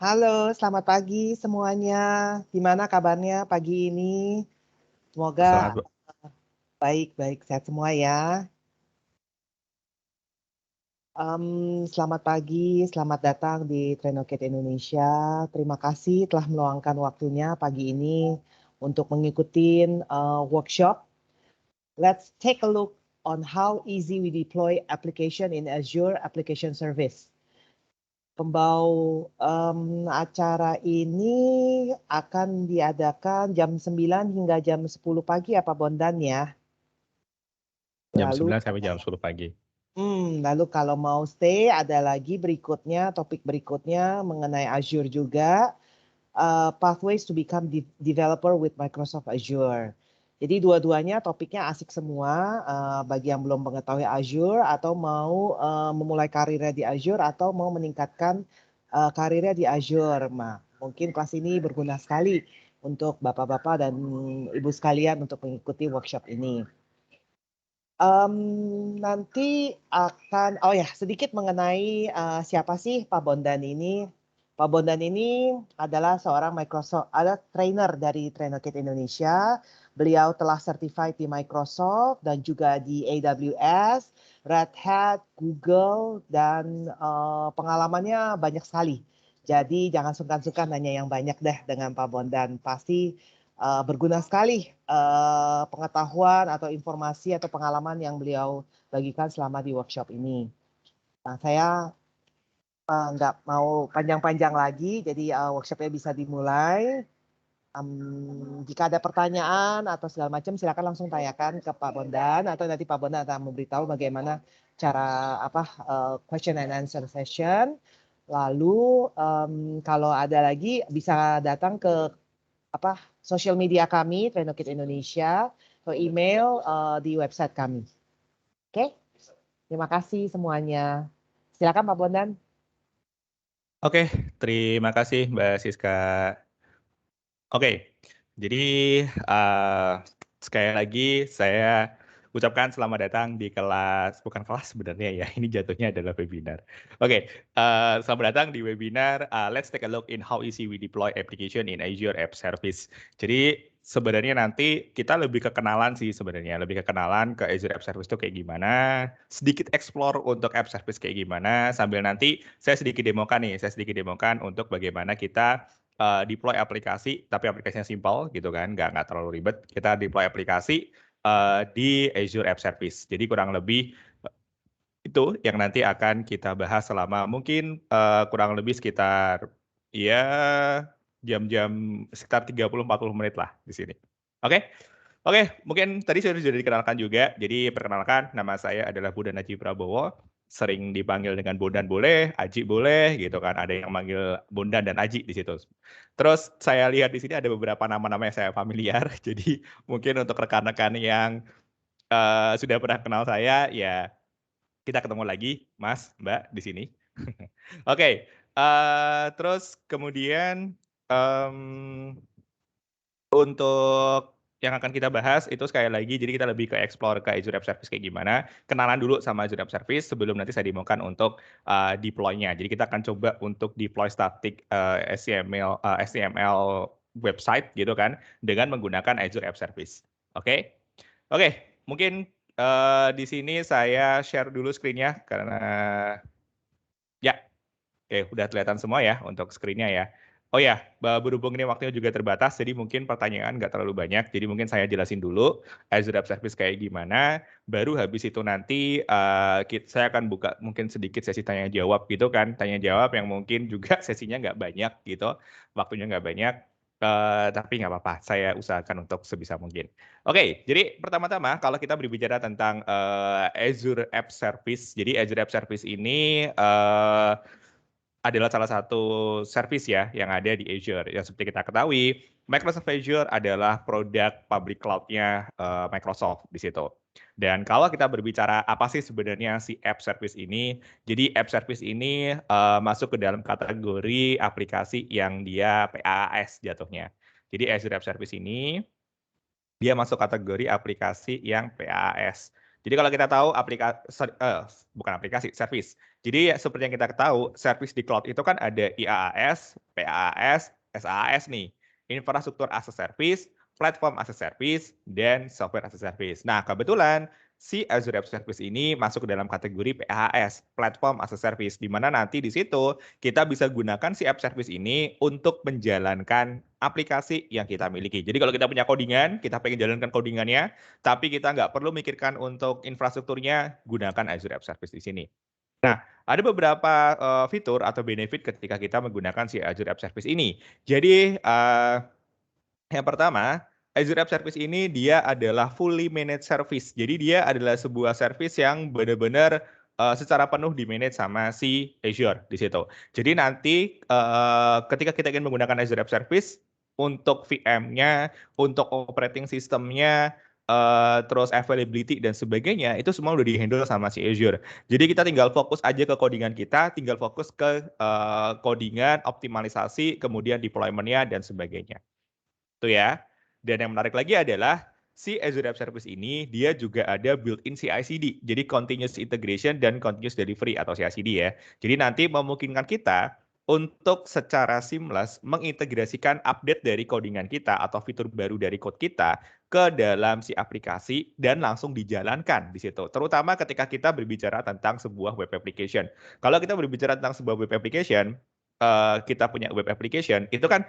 Halo, selamat pagi semuanya. Gimana kabarnya pagi ini? Semoga Selamat baik-baik sehat semua ya. Selamat pagi, selamat datang di Trenoket Indonesia. Terima kasih telah meluangkan waktunya pagi ini untuk mengikuti workshop. Let's take a look on how easy we deploy application in Azure Application Service. Pembau acara ini akan diadakan jam 9 hingga jam 10 pagi ya Pak Bondan ya. jam Lalu 9 sampai jam 10 pagi. lalu kalau mau stay ada lagi berikutnya, topik berikutnya mengenai Azure juga. Pathways to become developer with Microsoft Azure. Jadi dua-duanya topiknya asik semua bagi yang belum mengetahui Azure atau mau memulai karirnya di Azure atau mau meningkatkan karirnya di Azure. Nah, mungkin kelas ini berguna sekali untuk bapak-bapak dan ibu sekalian untuk mengikuti workshop ini. Nanti akan, oh ya, sedikit mengenai siapa sih Pak Bondan ini. Pak Bondan ini adalah seorang ada trainer dari Trainokit Indonesia. Beliau telah certified di Microsoft dan juga di AWS, Red Hat, Google, dan pengalamannya banyak sekali. Jadi jangan sungkan-sungkan nanya yang banyak deh dengan Pak Bondan. Pasti berguna sekali pengetahuan atau informasi atau pengalaman yang beliau bagikan selama di workshop ini. Nah, saya nggak mau panjang-panjang lagi, jadi workshopnya bisa dimulai. Jika ada pertanyaan atau segala macam, silakan langsung tanyakan ke Pak Bondan atau nanti Pak Bondan akan memberitahu bagaimana cara question and answer session. Lalu kalau ada lagi bisa datang ke social media kami, Trenokit Indonesia, atau email di website kami. Oke, terima kasih semuanya. Silakan Pak Bondan. Oke, terima kasih Mbak Siska. Oke, jadi sekali lagi saya ucapkan selamat datang di kelas, bukan kelas sebenarnya ya, ini jatuhnya adalah webinar. Oke, selamat datang di webinar Let's Take a Look in How Easy We Deploy Application in Azure App Service. Jadi sebenarnya nanti kita lebih kekenalan sih sebenarnya, lebih kekenalan ke Azure App Service itu kayak gimana, sedikit explore untuk App Service kayak gimana, sambil nanti saya sedikit demokan untuk bagaimana kita deploy aplikasi, tapi aplikasinya simpel gitu kan, nggak terlalu ribet. Kita deploy aplikasi di Azure App Service. Jadi kurang lebih itu yang nanti akan kita bahas selama mungkin kurang lebih sekitar ya jam-jam sekitar 30-40 menit lah di sini. Oke? Oke, mungkin tadi sudah dikenalkan juga. Jadi perkenalkan, nama saya adalah Bondan Aji Prabowo. Sering dipanggil dengan Bondan boleh, Aji boleh, gitu kan. Ada yang manggil Bondan dan Aji di situ. Terus saya lihat di sini ada beberapa nama-nama yang saya familiar. Jadi mungkin untuk rekan-rekan yang sudah pernah kenal saya, ya kita ketemu lagi, Mas, Mbak, di sini. Oke, terus kemudian untuk yang akan kita bahas itu sekali lagi, jadi kita lebih ke explore ke Azure App Service kayak gimana. Kenalan dulu sama Azure App Service sebelum nanti saya demokan untuk deploy-nya. Jadi kita akan coba untuk deploy static HTML website gitu kan, dengan menggunakan Azure App Service. Oke? Oke, mungkin di sini saya share dulu screen-nya karena ya, oke, udah kelihatan semua ya untuk screen-nya ya. Oh ya, berhubung ini waktunya juga terbatas, jadi mungkin pertanyaan nggak terlalu banyak. Jadi mungkin saya jelasin dulu Azure App Service kayak gimana. Baru habis itu nanti saya akan buka mungkin sedikit sesi tanya jawab gitu kan. Tanya jawab yang mungkin juga sesinya nggak banyak gitu. Waktunya nggak banyak. Tapi nggak apa-apa, saya usahakan untuk sebisa mungkin. Oke, jadi pertama-tama kalau kita berbicara tentang Azure App Service, jadi Azure App Service ini adalah salah satu service ya yang ada di Azure. Yang seperti kita ketahui, Microsoft Azure adalah produk public cloud-nya Microsoft di situ. Dan kalau kita berbicara apa sih sebenarnya si app service ini, jadi app service ini masuk ke dalam kategori aplikasi yang dia PaaS jatuhnya. Jadi Azure App Service ini dia masuk kategori aplikasi yang PaaS. Jadi kalau kita tahu bukan aplikasi, service. Jadi seperti yang kita tahu, service di cloud itu kan ada IaaS, PaaS, SaaS nih, infrastruktur as a service, platform as a service, dan software as a service. Nah, kebetulan si Azure App Service ini masuk ke dalam kategori PaaS, platform as a service, di mana nanti di situ kita bisa gunakan si app service ini untuk menjalankan aplikasi yang kita miliki. Jadi kalau kita punya codingan, kita pengen jalankan codingannya, tapi kita nggak perlu mikirkan untuk infrastrukturnya, gunakan Azure App Service di sini. Nah, ada beberapa fitur atau benefit ketika kita menggunakan si Azure App Service ini. Jadi, yang pertama, Azure App Service ini dia adalah fully managed service. Jadi dia adalah sebuah service yang benar-benar secara penuh di-manage sama si Azure di situ. Jadi nanti ketika kita ingin menggunakan Azure App Service, untuk VM-nya, untuk operating system-nya, terus availability dan sebagainya, itu semua udah di-handle sama si Azure. Jadi kita tinggal fokus aja ke codingan kita, tinggal fokus ke codingan, optimalisasi, kemudian deployment-nya dan sebagainya. Itu ya. Dan yang menarik lagi adalah si Azure App Service ini dia juga ada built-in CI/CD. Jadi continuous integration dan continuous delivery atau CI/CD ya. Jadi nanti memungkinkan kita untuk secara seamless mengintegrasikan update dari codingan kita atau fitur baru dari code kita ke dalam si aplikasi dan langsung dijalankan di situ. Terutama ketika kita berbicara tentang sebuah web application. Kalau kita berbicara tentang sebuah web application, kita punya web application, itu kan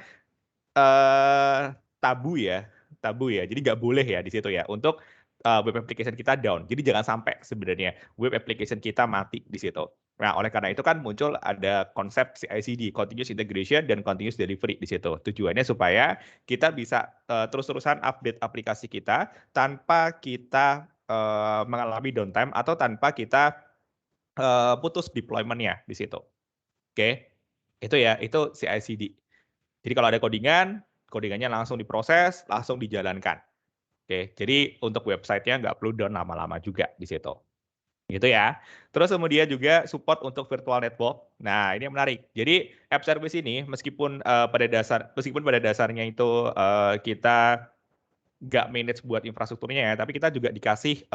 tabu ya. Jadi nggak boleh ya di situ ya untuk web application kita down. Jadi jangan sampai sebenarnya web application kita mati di situ. Nah, oleh karena itu kan muncul ada konsep CI/CD, continuous integration dan continuous delivery di situ. Tujuannya supaya kita bisa terus-terusan update aplikasi kita tanpa kita mengalami downtime atau tanpa kita putus deployment-nya di situ. Oke. Itu ya, itu CI/CD. Jadi kalau ada codingannya langsung diproses, langsung dijalankan. Oke, jadi untuk website-nya nggak perlu down lama-lama juga di situ. Gitu ya. Terus kemudian juga support untuk virtual network. Nah, ini yang menarik. Jadi app service ini meskipun pada dasarnya itu kita nggak manage buat infrastrukturnya ya, tapi kita juga dikasih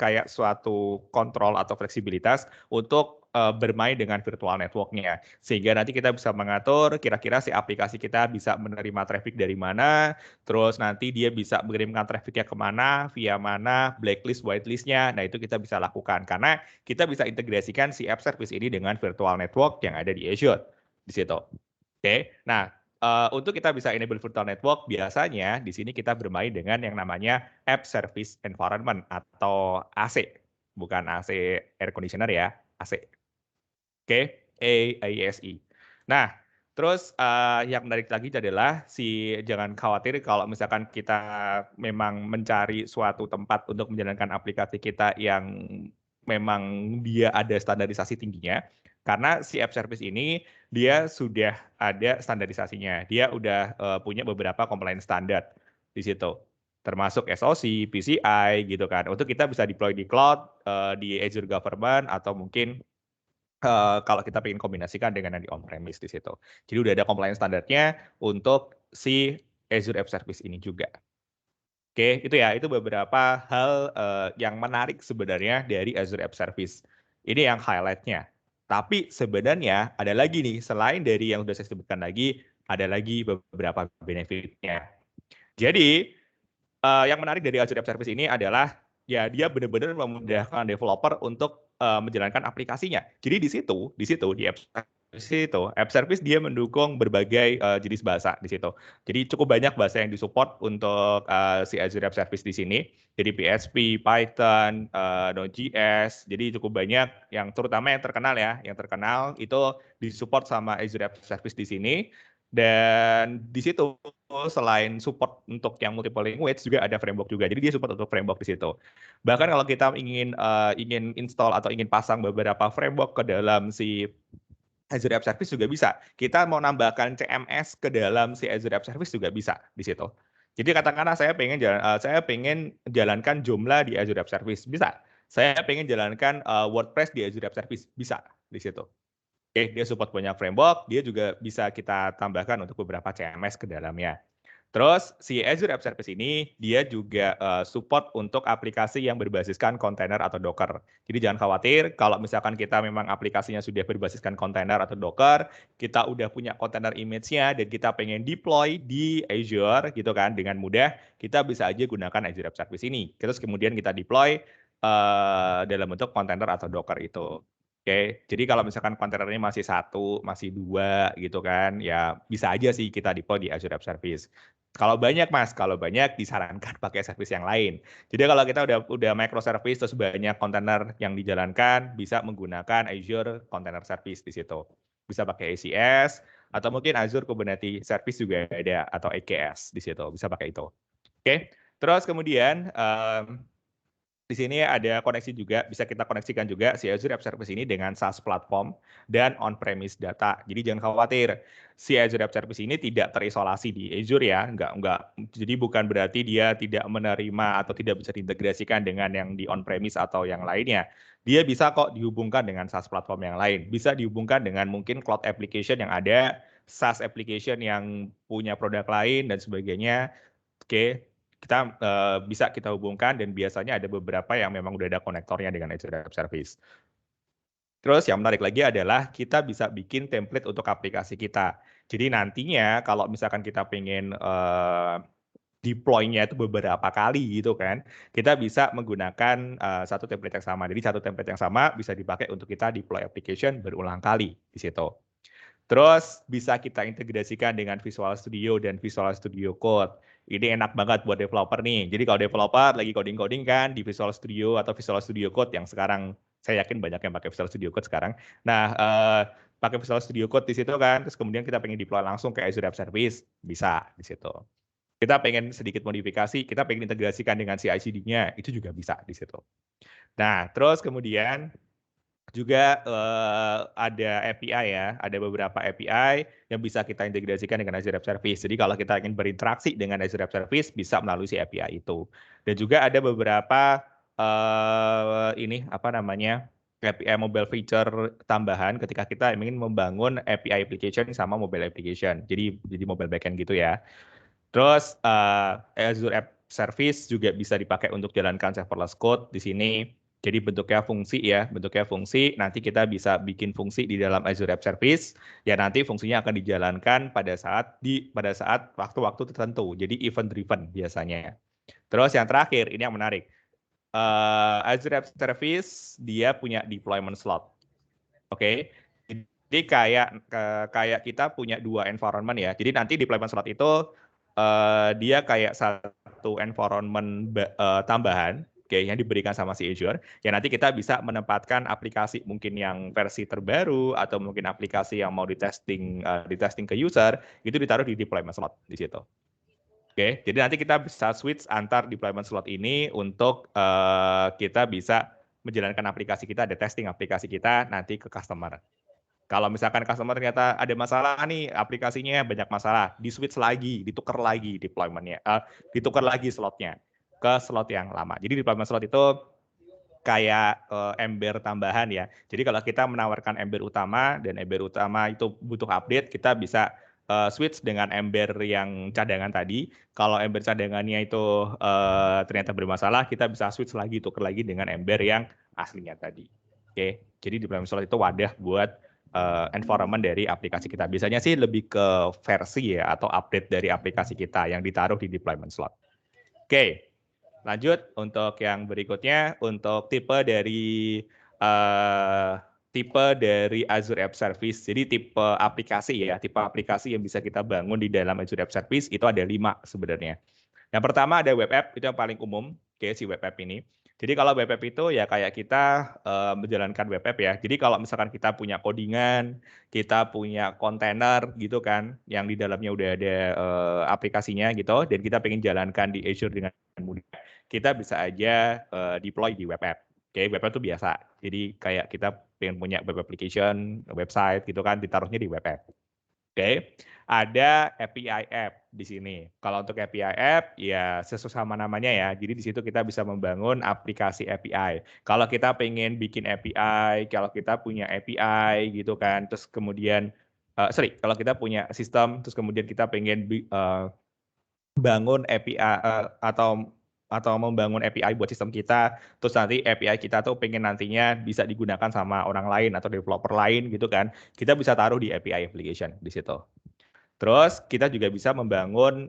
kayak suatu kontrol atau fleksibilitas untuk bermain dengan virtual network-nya. Sehingga nanti kita bisa mengatur kira-kira si aplikasi kita bisa menerima traffic dari mana, terus nanti dia bisa mengirimkan traffic-nya kemana, via mana, blacklist, whitelist-nya. Nah, itu kita bisa lakukan. Karena kita bisa integrasikan si app service ini dengan virtual network yang ada di Azure. Di situ. Oke, nah untuk kita bisa enable virtual network, biasanya di sini kita bermain dengan yang namanya App Service Environment atau AC. Bukan AC air conditioner ya, AC. Oke, AASE. Nah, terus yang menarik lagi adalah jangan khawatir kalau misalkan kita memang mencari suatu tempat untuk menjalankan aplikasi kita yang memang dia ada standarisasi tingginya. Karena si app service ini dia sudah ada standarisasinya. Dia udah punya beberapa compliance standar di situ. Termasuk SOC, PCI gitu kan. Untuk kita bisa deploy di cloud, di Azure Government atau mungkin kalau kita ingin kombinasikan dengan yang di on-premise di situ. Jadi udah ada compliance standarnya untuk si Azure App Service ini juga. Oke, itu ya, itu beberapa hal yang menarik sebenarnya dari Azure App Service. Ini yang highlight-nya. Tapi sebenarnya ada lagi nih, selain dari yang sudah saya sebutkan lagi, ada lagi beberapa benefit-nya. Jadi, yang menarik dari Azure App Service ini adalah ya dia benar-benar memudahkan developer untuk menjalankan aplikasinya. Jadi di situ di App Service dia mendukung berbagai jenis bahasa di situ. Jadi cukup banyak bahasa yang disupport untuk si Azure App Service di sini. Jadi PHP, Python, Node.js. Jadi cukup banyak yang terutama yang terkenal ya, yang terkenal itu disupport sama Azure App Service di sini. Dan di situ selain support untuk yang multiple language juga ada framework juga. Jadi dia support untuk framework di situ. Bahkan kalau kita ingin install atau ingin pasang beberapa framework ke dalam si Azure App Service juga bisa. Kita mau nambahkan CMS ke dalam si Azure App Service juga bisa di situ. Jadi katakanlah saya pengen jalankan Joomla di Azure App Service, bisa. Saya pengen jalankan WordPress di Azure App Service, bisa di situ. Oke, dia support banyak framework, dia juga bisa kita tambahkan untuk beberapa CMS ke dalamnya. Terus si Azure App Service ini dia juga support untuk aplikasi yang berbasiskan kontainer atau Docker. Jadi jangan khawatir kalau misalkan kita memang aplikasinya sudah berbasiskan kontainer atau Docker, kita udah punya kontainer image-nya dan kita pengen deploy di Azure gitu kan dengan mudah, kita bisa aja gunakan Azure App Service ini. Terus kemudian kita deploy dalam bentuk kontainer atau Docker itu. Oke, jadi kalau misalkan kontainernya masih satu, masih dua gitu kan, ya bisa aja sih kita deploy di Azure App Service. Kalau banyak Mas, kalau banyak disarankan pakai service yang lain. Jadi kalau kita udah microservice terus banyak kontainer yang dijalankan, bisa menggunakan Azure Container Service di situ. Bisa pakai ACS atau mungkin Azure Kubernetes Service juga ada atau AKS di situ, bisa pakai itu. Oke. Terus kemudian di sini ada koneksi juga, bisa kita koneksikan juga si Azure App Service ini dengan SaaS platform dan on-premise data. Jadi jangan khawatir, si Azure App Service ini tidak terisolasi di Azure ya, enggak. Jadi bukan berarti dia tidak menerima atau tidak bisa diintegrasikan dengan yang di on-premise atau yang lainnya. Dia bisa kok dihubungkan dengan SaaS platform yang lain, bisa dihubungkan dengan mungkin cloud application yang ada, SaaS application yang punya produk lain dan sebagainya. Oke, kita bisa kita hubungkan dan biasanya ada beberapa yang memang udah ada konektornya dengan Azure App Service. Terus yang menarik lagi adalah kita bisa bikin template untuk aplikasi kita. Jadi nantinya kalau misalkan kita pengen deploy-nya itu beberapa kali gitu kan, kita bisa menggunakan satu template yang sama. Jadi satu template yang sama bisa dipakai untuk kita deploy application berulang kali di situ. Terus bisa kita integrasikan dengan Visual Studio dan Visual Studio Code. Ini enak banget buat developer nih. Jadi kalau developer lagi coding-coding kan di Visual Studio atau Visual Studio Code yang sekarang saya yakin banyak yang pakai Visual Studio Code sekarang. Nah, pakai Visual Studio Code di situ kan, terus kemudian kita pengen deploy langsung ke Azure App Service, bisa di situ. Kita pengen sedikit modifikasi, kita pengen integrasikan dengan CI/CD-nya, itu juga bisa di situ. Nah, terus kemudian juga ada API ya, ada beberapa API yang bisa kita integrasikan dengan Azure App Service. Jadi kalau kita ingin berinteraksi dengan Azure App Service bisa melalui si API itu. Dan juga ada beberapa API mobile feature tambahan ketika kita ingin membangun API application sama mobile application. Jadi mobile backend gitu ya. Terus Azure App Service juga bisa dipakai untuk jalankan serverless code di sini. Jadi bentuknya fungsi ya, bentuknya fungsi. Nanti kita bisa bikin fungsi di dalam Azure App Service. Ya nanti fungsinya akan dijalankan pada saat waktu-waktu tertentu. Jadi event driven biasanya. Terus yang terakhir ini yang menarik. Azure App Service dia punya deployment slot. Oke. Jadi kayak kita punya dua environment ya. Jadi nanti deployment slot itu dia kayak satu environment tambahan yang diberikan sama si Azure, ya nanti kita bisa menempatkan aplikasi mungkin yang versi terbaru atau mungkin aplikasi yang mau ditesting ke user, itu ditaruh di deployment slot di situ. Oke, jadi nanti kita bisa switch antar deployment slot ini untuk kita bisa menjalankan aplikasi kita, ada testing aplikasi kita nanti ke customer. Kalau misalkan customer ternyata ada masalah nih, aplikasinya banyak masalah, di-switch lagi, ditukar lagi deployment-nya, ditukar lagi slotnya ke slot yang lama. Jadi deployment slot itu kayak Ember tambahan ya. Jadi kalau kita menawarkan Ember utama dan Ember utama itu butuh update, kita bisa switch dengan Ember yang cadangan tadi. Kalau Ember cadangannya itu ternyata bermasalah, kita bisa switch lagi, tukar lagi dengan Ember yang aslinya tadi. Oke, jadi deployment slot itu wadah buat environment dari aplikasi kita. Biasanya sih lebih ke versi ya atau update dari aplikasi kita yang ditaruh di deployment slot. Oke, lanjut untuk yang berikutnya untuk tipe dari Azure App Service. Jadi tipe aplikasi ya, tipe aplikasi yang bisa kita bangun di dalam Azure App Service itu ada 5 sebenarnya. Yang pertama ada web app, itu yang paling umum, si web app ini. Jadi kalau web app itu ya kayak kita menjalankan web app ya. Jadi kalau misalkan kita punya codingan, kita punya kontainer gitu kan, yang di dalamnya udah ada aplikasinya gitu, dan kita pengen jalankan di Azure dengan mudah, kita bisa aja deploy di web app. Oke, web app itu biasa. Jadi kayak kita pengen punya web application, website gitu kan, ditaruhnya di web app. Oke, ada API app di sini. Kalau untuk API app, ya sesuai sama namanya ya. Jadi di situ kita bisa membangun aplikasi API. Kalau kita pengen bikin API, kalau kita punya API gitu kan, terus kemudian, kalau kita punya sistem, terus kemudian kita pengen membangun API atau membangun API buat sistem kita, terus nanti API kita tuh pengen nantinya bisa digunakan sama orang lain atau developer lain gitu kan, kita bisa taruh di API application di situ. Terus kita juga bisa membangun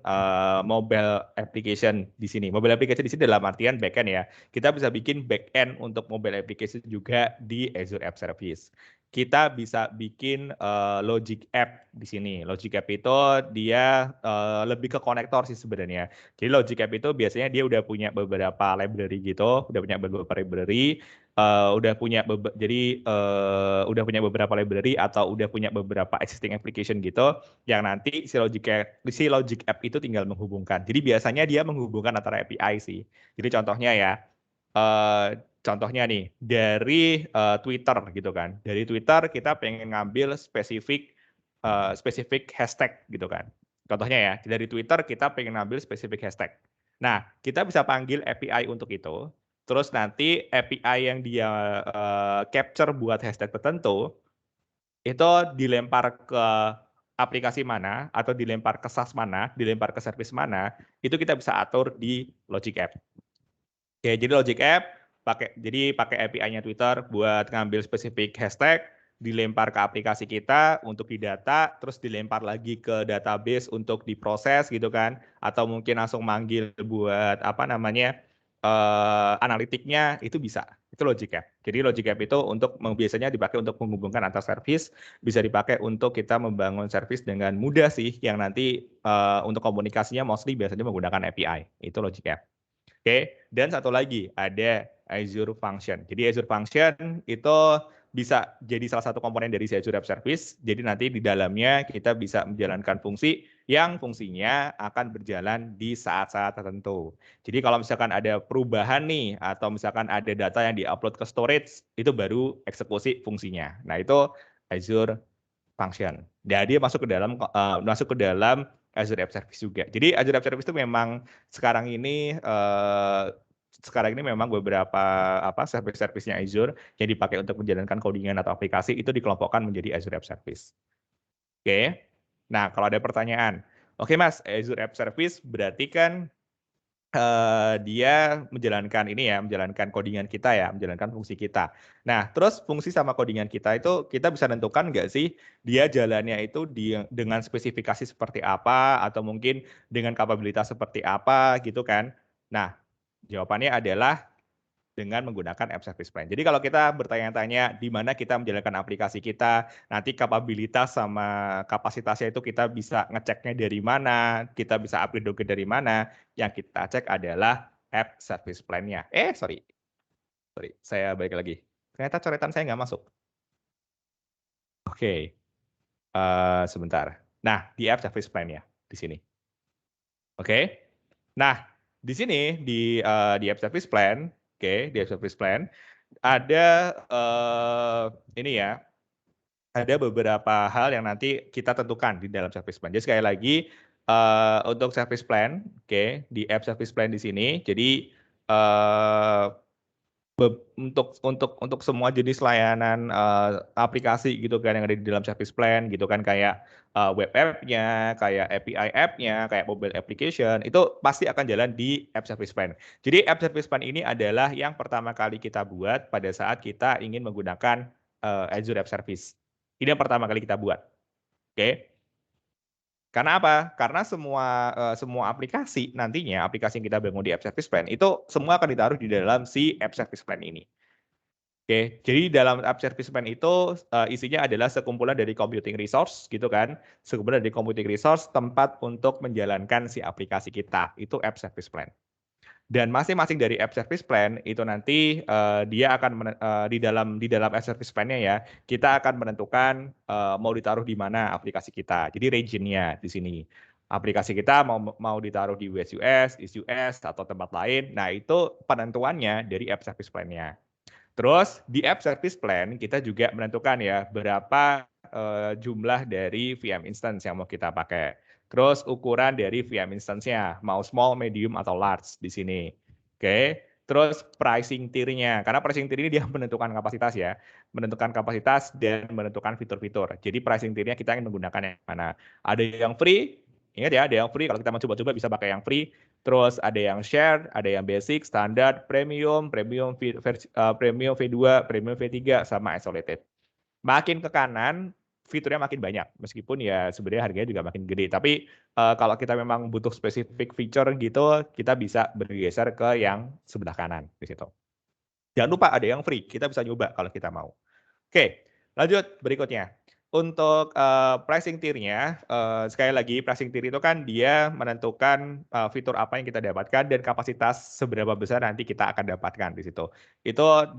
mobile application di sini. Mobile application di sini dalam artian backend ya. Kita bisa bikin backend untuk mobile application juga di Azure App Service. Kita bisa bikin logic app di sini. Logic app itu dia lebih ke konektor sih sebenarnya. Jadi logic app itu biasanya dia udah punya beberapa library gitu, udah punya beberapa library. Udah punya udah punya beberapa library atau udah punya beberapa existing application gitu yang nanti si logic app itu tinggal menghubungkan. Jadi biasanya dia menghubungkan antara API sih. Jadi contohnya nih dari Twitter gitu kan. Dari Twitter kita pengen ngambil spesifik hashtag gitu kan. Contohnya ya, dari Twitter kita pengen ngambil spesifik hashtag. Nah, kita bisa panggil API untuk itu. Terus nanti API yang dia capture buat hashtag tertentu, itu dilempar ke aplikasi mana, atau dilempar ke SaaS mana, dilempar ke service mana, itu kita bisa atur di Logic App. Oke, jadi Logic App pakai API-nya Twitter buat ngambil spesifik hashtag, dilempar ke aplikasi kita untuk didata, terus dilempar lagi ke database untuk diproses gitu kan, atau mungkin langsung manggil buat analitiknya itu bisa. Itu Logic App. Jadi Logic App itu biasanya dipakai untuk menghubungkan antar service, bisa dipakai untuk kita membangun service dengan mudah sih, yang nanti untuk komunikasinya mostly biasanya menggunakan API. Itu Logic App. Oke, dan satu lagi ada Azure Function. Jadi Azure Function itu bisa jadi salah satu komponen dari Azure App Service. Jadi nanti di dalamnya kita bisa menjalankan fungsi yang fungsinya akan berjalan di saat-saat tertentu. Jadi kalau misalkan ada perubahan nih, atau misalkan ada data yang diupload ke storage, itu baru eksekusi fungsinya. Nah itu Azure Function. Jadi dia masuk ke dalam Azure App Service juga. Jadi Azure App Service itu memang sekarang ini memang beberapa service-service-nya Azure yang dipakai untuk menjalankan codingan atau aplikasi itu dikelompokkan menjadi Azure App Service. Oke. Nah, kalau ada pertanyaan, oke Mas, Azure App Service berarti kan dia menjalankan codingan kita ya, menjalankan fungsi kita. Nah, terus fungsi sama codingan kita itu kita bisa tentukan nggak sih dia jalannya itu dengan spesifikasi seperti apa, atau mungkin dengan kapabilitas seperti apa gitu kan. Nah, jawabannya adalah dengan menggunakan App Service Plan. Jadi kalau kita bertanya-tanya di mana kita menjalankan aplikasi kita, nanti kapabilitas sama kapasitasnya itu kita bisa ngeceknya dari mana, kita bisa upgrade domain dari mana, yang kita cek adalah App Service Plan-nya. Sorry, saya balik lagi. Ternyata coretan saya nggak masuk. Oke, sebentar. Nah, di App Service Plan-nya, di sini. Oke, nah di sini di App Service Plan, di App Service Plan, ada ini ya, ada beberapa hal yang nanti kita tentukan di dalam service plan. Jadi sekali lagi untuk service plan, di App Service Plan di sini, jadi untuk semua jenis layanan aplikasi gitu kan yang ada di dalam service plan gitu kan, kayak web app-nya, kayak API app-nya, kayak mobile application, itu pasti akan jalan di App Service Plan. Jadi App Service Plan ini adalah yang pertama kali kita buat pada saat kita ingin menggunakan Azure App Service. Ini yang pertama kali kita buat. Oke. Karena apa? Karena semua aplikasi nantinya, aplikasi yang kita bangun di App Service Plan itu semua akan ditaruh di dalam si App Service Plan ini. Oke, jadi dalam App Service Plan itu isinya adalah sekumpulan dari computing resource gitu kan, sekumpulan dari computing resource tempat untuk menjalankan si aplikasi kita, itu App Service Plan. Dan masing-masing dari App Service Plan itu nanti dia akan di dalam App Service Plan-nya ya, kita akan menentukan mau ditaruh di mana aplikasi kita. Jadi region-nya di sini. Aplikasi kita mau ditaruh di West US, East US atau tempat lain. Nah, itu penentuannya dari App Service Plan-nya. Terus di App Service Plan kita juga menentukan ya berapa jumlah dari VM instance yang mau kita pakai. Terus ukuran dari VM instance-nya, mau small, medium, atau large di sini. Oke. Terus pricing tier-nya, karena pricing tier ini dia menentukan kapasitas ya, menentukan kapasitas dan menentukan fitur-fitur. Jadi pricing tier-nya kita ingin menggunakan yang mana. Ada yang free, Ingat ya, ada yang free. Kalau kita mau coba-coba bisa pakai yang free. Terus ada yang share, ada yang basic, standar, premium, premium premium V2, premium V3, sama isolated. Makin ke kanan, fiturnya makin banyak. Meskipun ya sebenarnya harganya juga makin gede. Tapi kalau kita memang butuh spesifik feature gitu, kita bisa bergeser ke yang sebelah kanan di situ. Jangan lupa ada yang free. Kita bisa nyoba kalau kita mau. Oke, lanjut berikutnya. Untuk pricing tier-nya, sekali lagi pricing tier itu kan dia menentukan fitur apa yang kita dapatkan dan kapasitas seberapa besar nanti kita akan dapatkan di situ. Itu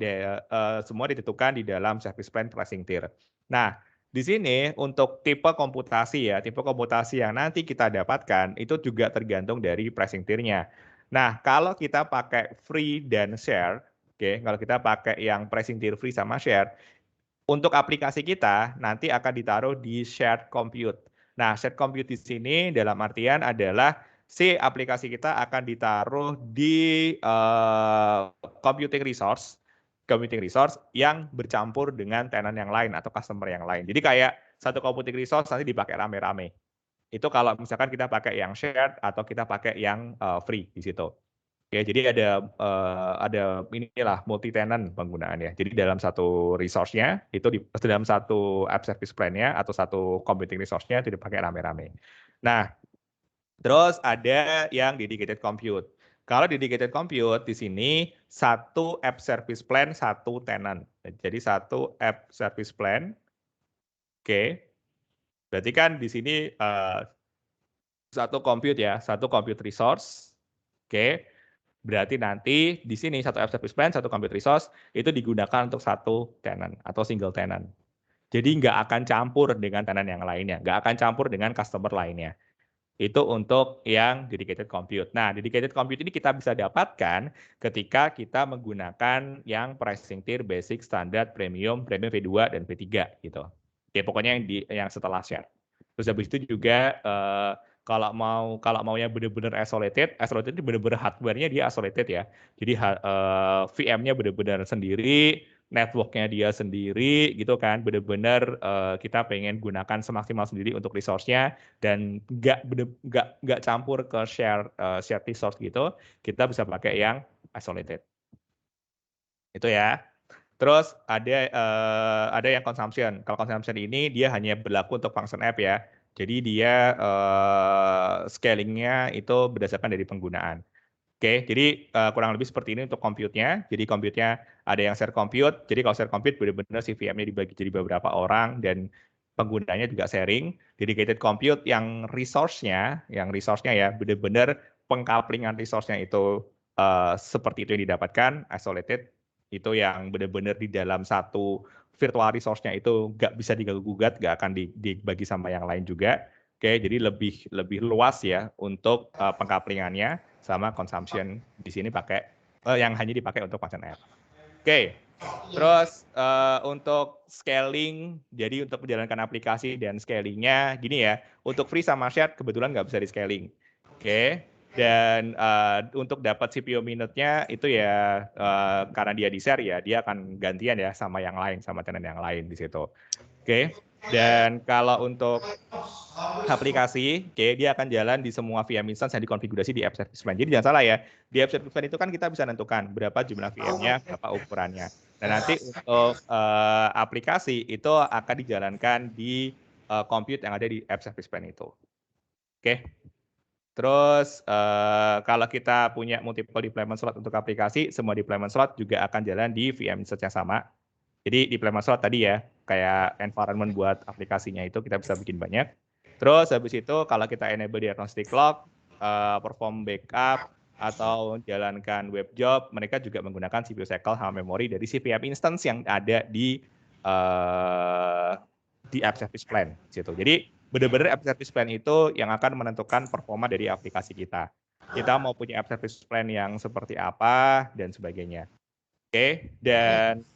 semua ditentukan di dalam service plan pricing tier. Nah, di sini untuk tipe komputasi ya, tipe komputasi yang nanti kita dapatkan itu juga tergantung dari pricing tier-nya. Nah, kalau kita pakai free dan share, oke, kalau kita pakai yang pricing tier free sama share, untuk aplikasi kita nanti akan ditaruh di shared compute. Nah, shared compute di sini dalam artian adalah si aplikasi kita akan ditaruh di computing resource yang bercampur dengan tenant yang lain atau customer yang lain. Jadi kayak satu computing resource nanti dipakai rame-rame. Itu kalau misalkan kita pakai yang shared atau kita pakai yang free di situ. Oke, jadi ada inilah multi tenant penggunaannya. Jadi dalam satu resource-nya itu dalam satu app service plan-nya atau satu computing resource-nya itu dipakai rame-rame. Nah, terus ada yang dedicated compute. Kalau dedicated compute di sini satu app service plan satu tenant. Jadi satu app service plan. Oke. Berarti kan di sini satu compute ya, satu compute resource. Oke. Berarti nanti di sini satu app service plan, satu compute resource itu digunakan untuk satu tenant atau single tenant. Jadi nggak akan campur dengan tenant yang lainnya, nggak akan campur dengan customer lainnya. Itu untuk yang dedicated compute. Nah, dedicated compute ini kita bisa dapatkan ketika kita menggunakan yang pricing tier, basic, standard, premium, premium V2 dan V3 gitu. Oke, pokoknya yang setelah share. Terus habis itu juga kalau maunya benar-benar isolated itu benar-benar hardware-nya dia isolated ya. Jadi VM-nya benar-benar sendiri, network-nya dia sendiri gitu kan. Benar-benar kita pengen gunakan semaksimal sendiri untuk resource-nya dan nggak campur ke share resource gitu. Kita bisa pakai yang isolated. Itu ya. Terus ada yang consumption. Kalau consumption ini dia hanya berlaku untuk function app ya. Jadi dia scalingnya itu berdasarkan dari penggunaan. Oke, jadi kurang lebih seperti ini untuk compute-nya. Jadi compute-nya ada yang share compute. Jadi kalau share compute benar-benar si VM-nya dibagi jadi beberapa orang dan penggunanya juga sharing. Dedicated compute yang resource-nya ya benar-benar pengkaplingan resource-nya itu seperti itu yang didapatkan, isolated itu yang benar-benar di dalam satu virtual resource-nya itu nggak bisa diganggu-gugat, nggak akan dibagi sama yang lain juga. Oke, jadi lebih luas ya untuk pengkaplingannya sama consumption di sini pakai yang hanya dipakai untuk function app. Oke, terus untuk scaling, jadi untuk menjalankan aplikasi dan scalingnya gini ya, untuk free sama shared kebetulan nggak bisa di scaling. Oke. Dan untuk dapat CPU minute-nya itu ya karena dia di share ya dia akan gantian ya sama yang lain, sama tenant yang lain di situ. Oke. Dan kalau untuk aplikasi, oke, dia akan jalan di semua VM instance yang dikonfigurasi di app service plan. Jadi jangan salah ya, di app service plan itu kan kita bisa tentukan berapa jumlah VM-nya, berapa ukurannya. Dan nanti untuk aplikasi itu akan dijalankan di compute yang ada di app service plan itu. Oke. Terus kalau kita punya multiple deployment slot untuk aplikasi, semua deployment slot juga akan jalan di VM instance yang sama. Jadi deployment slot tadi ya, kayak environment buat aplikasinya itu kita bisa bikin banyak. Terus habis itu kalau kita enable diagnostic log, perform backup, atau jalankan web job, mereka juga menggunakan CPU cycle sama memori dari VM instance yang ada di app service plan. Gitu. Jadi benar-benar app service plan itu yang akan menentukan performa dari aplikasi kita. Kita mau punya app service plan yang seperti apa dan sebagainya. Oke, dan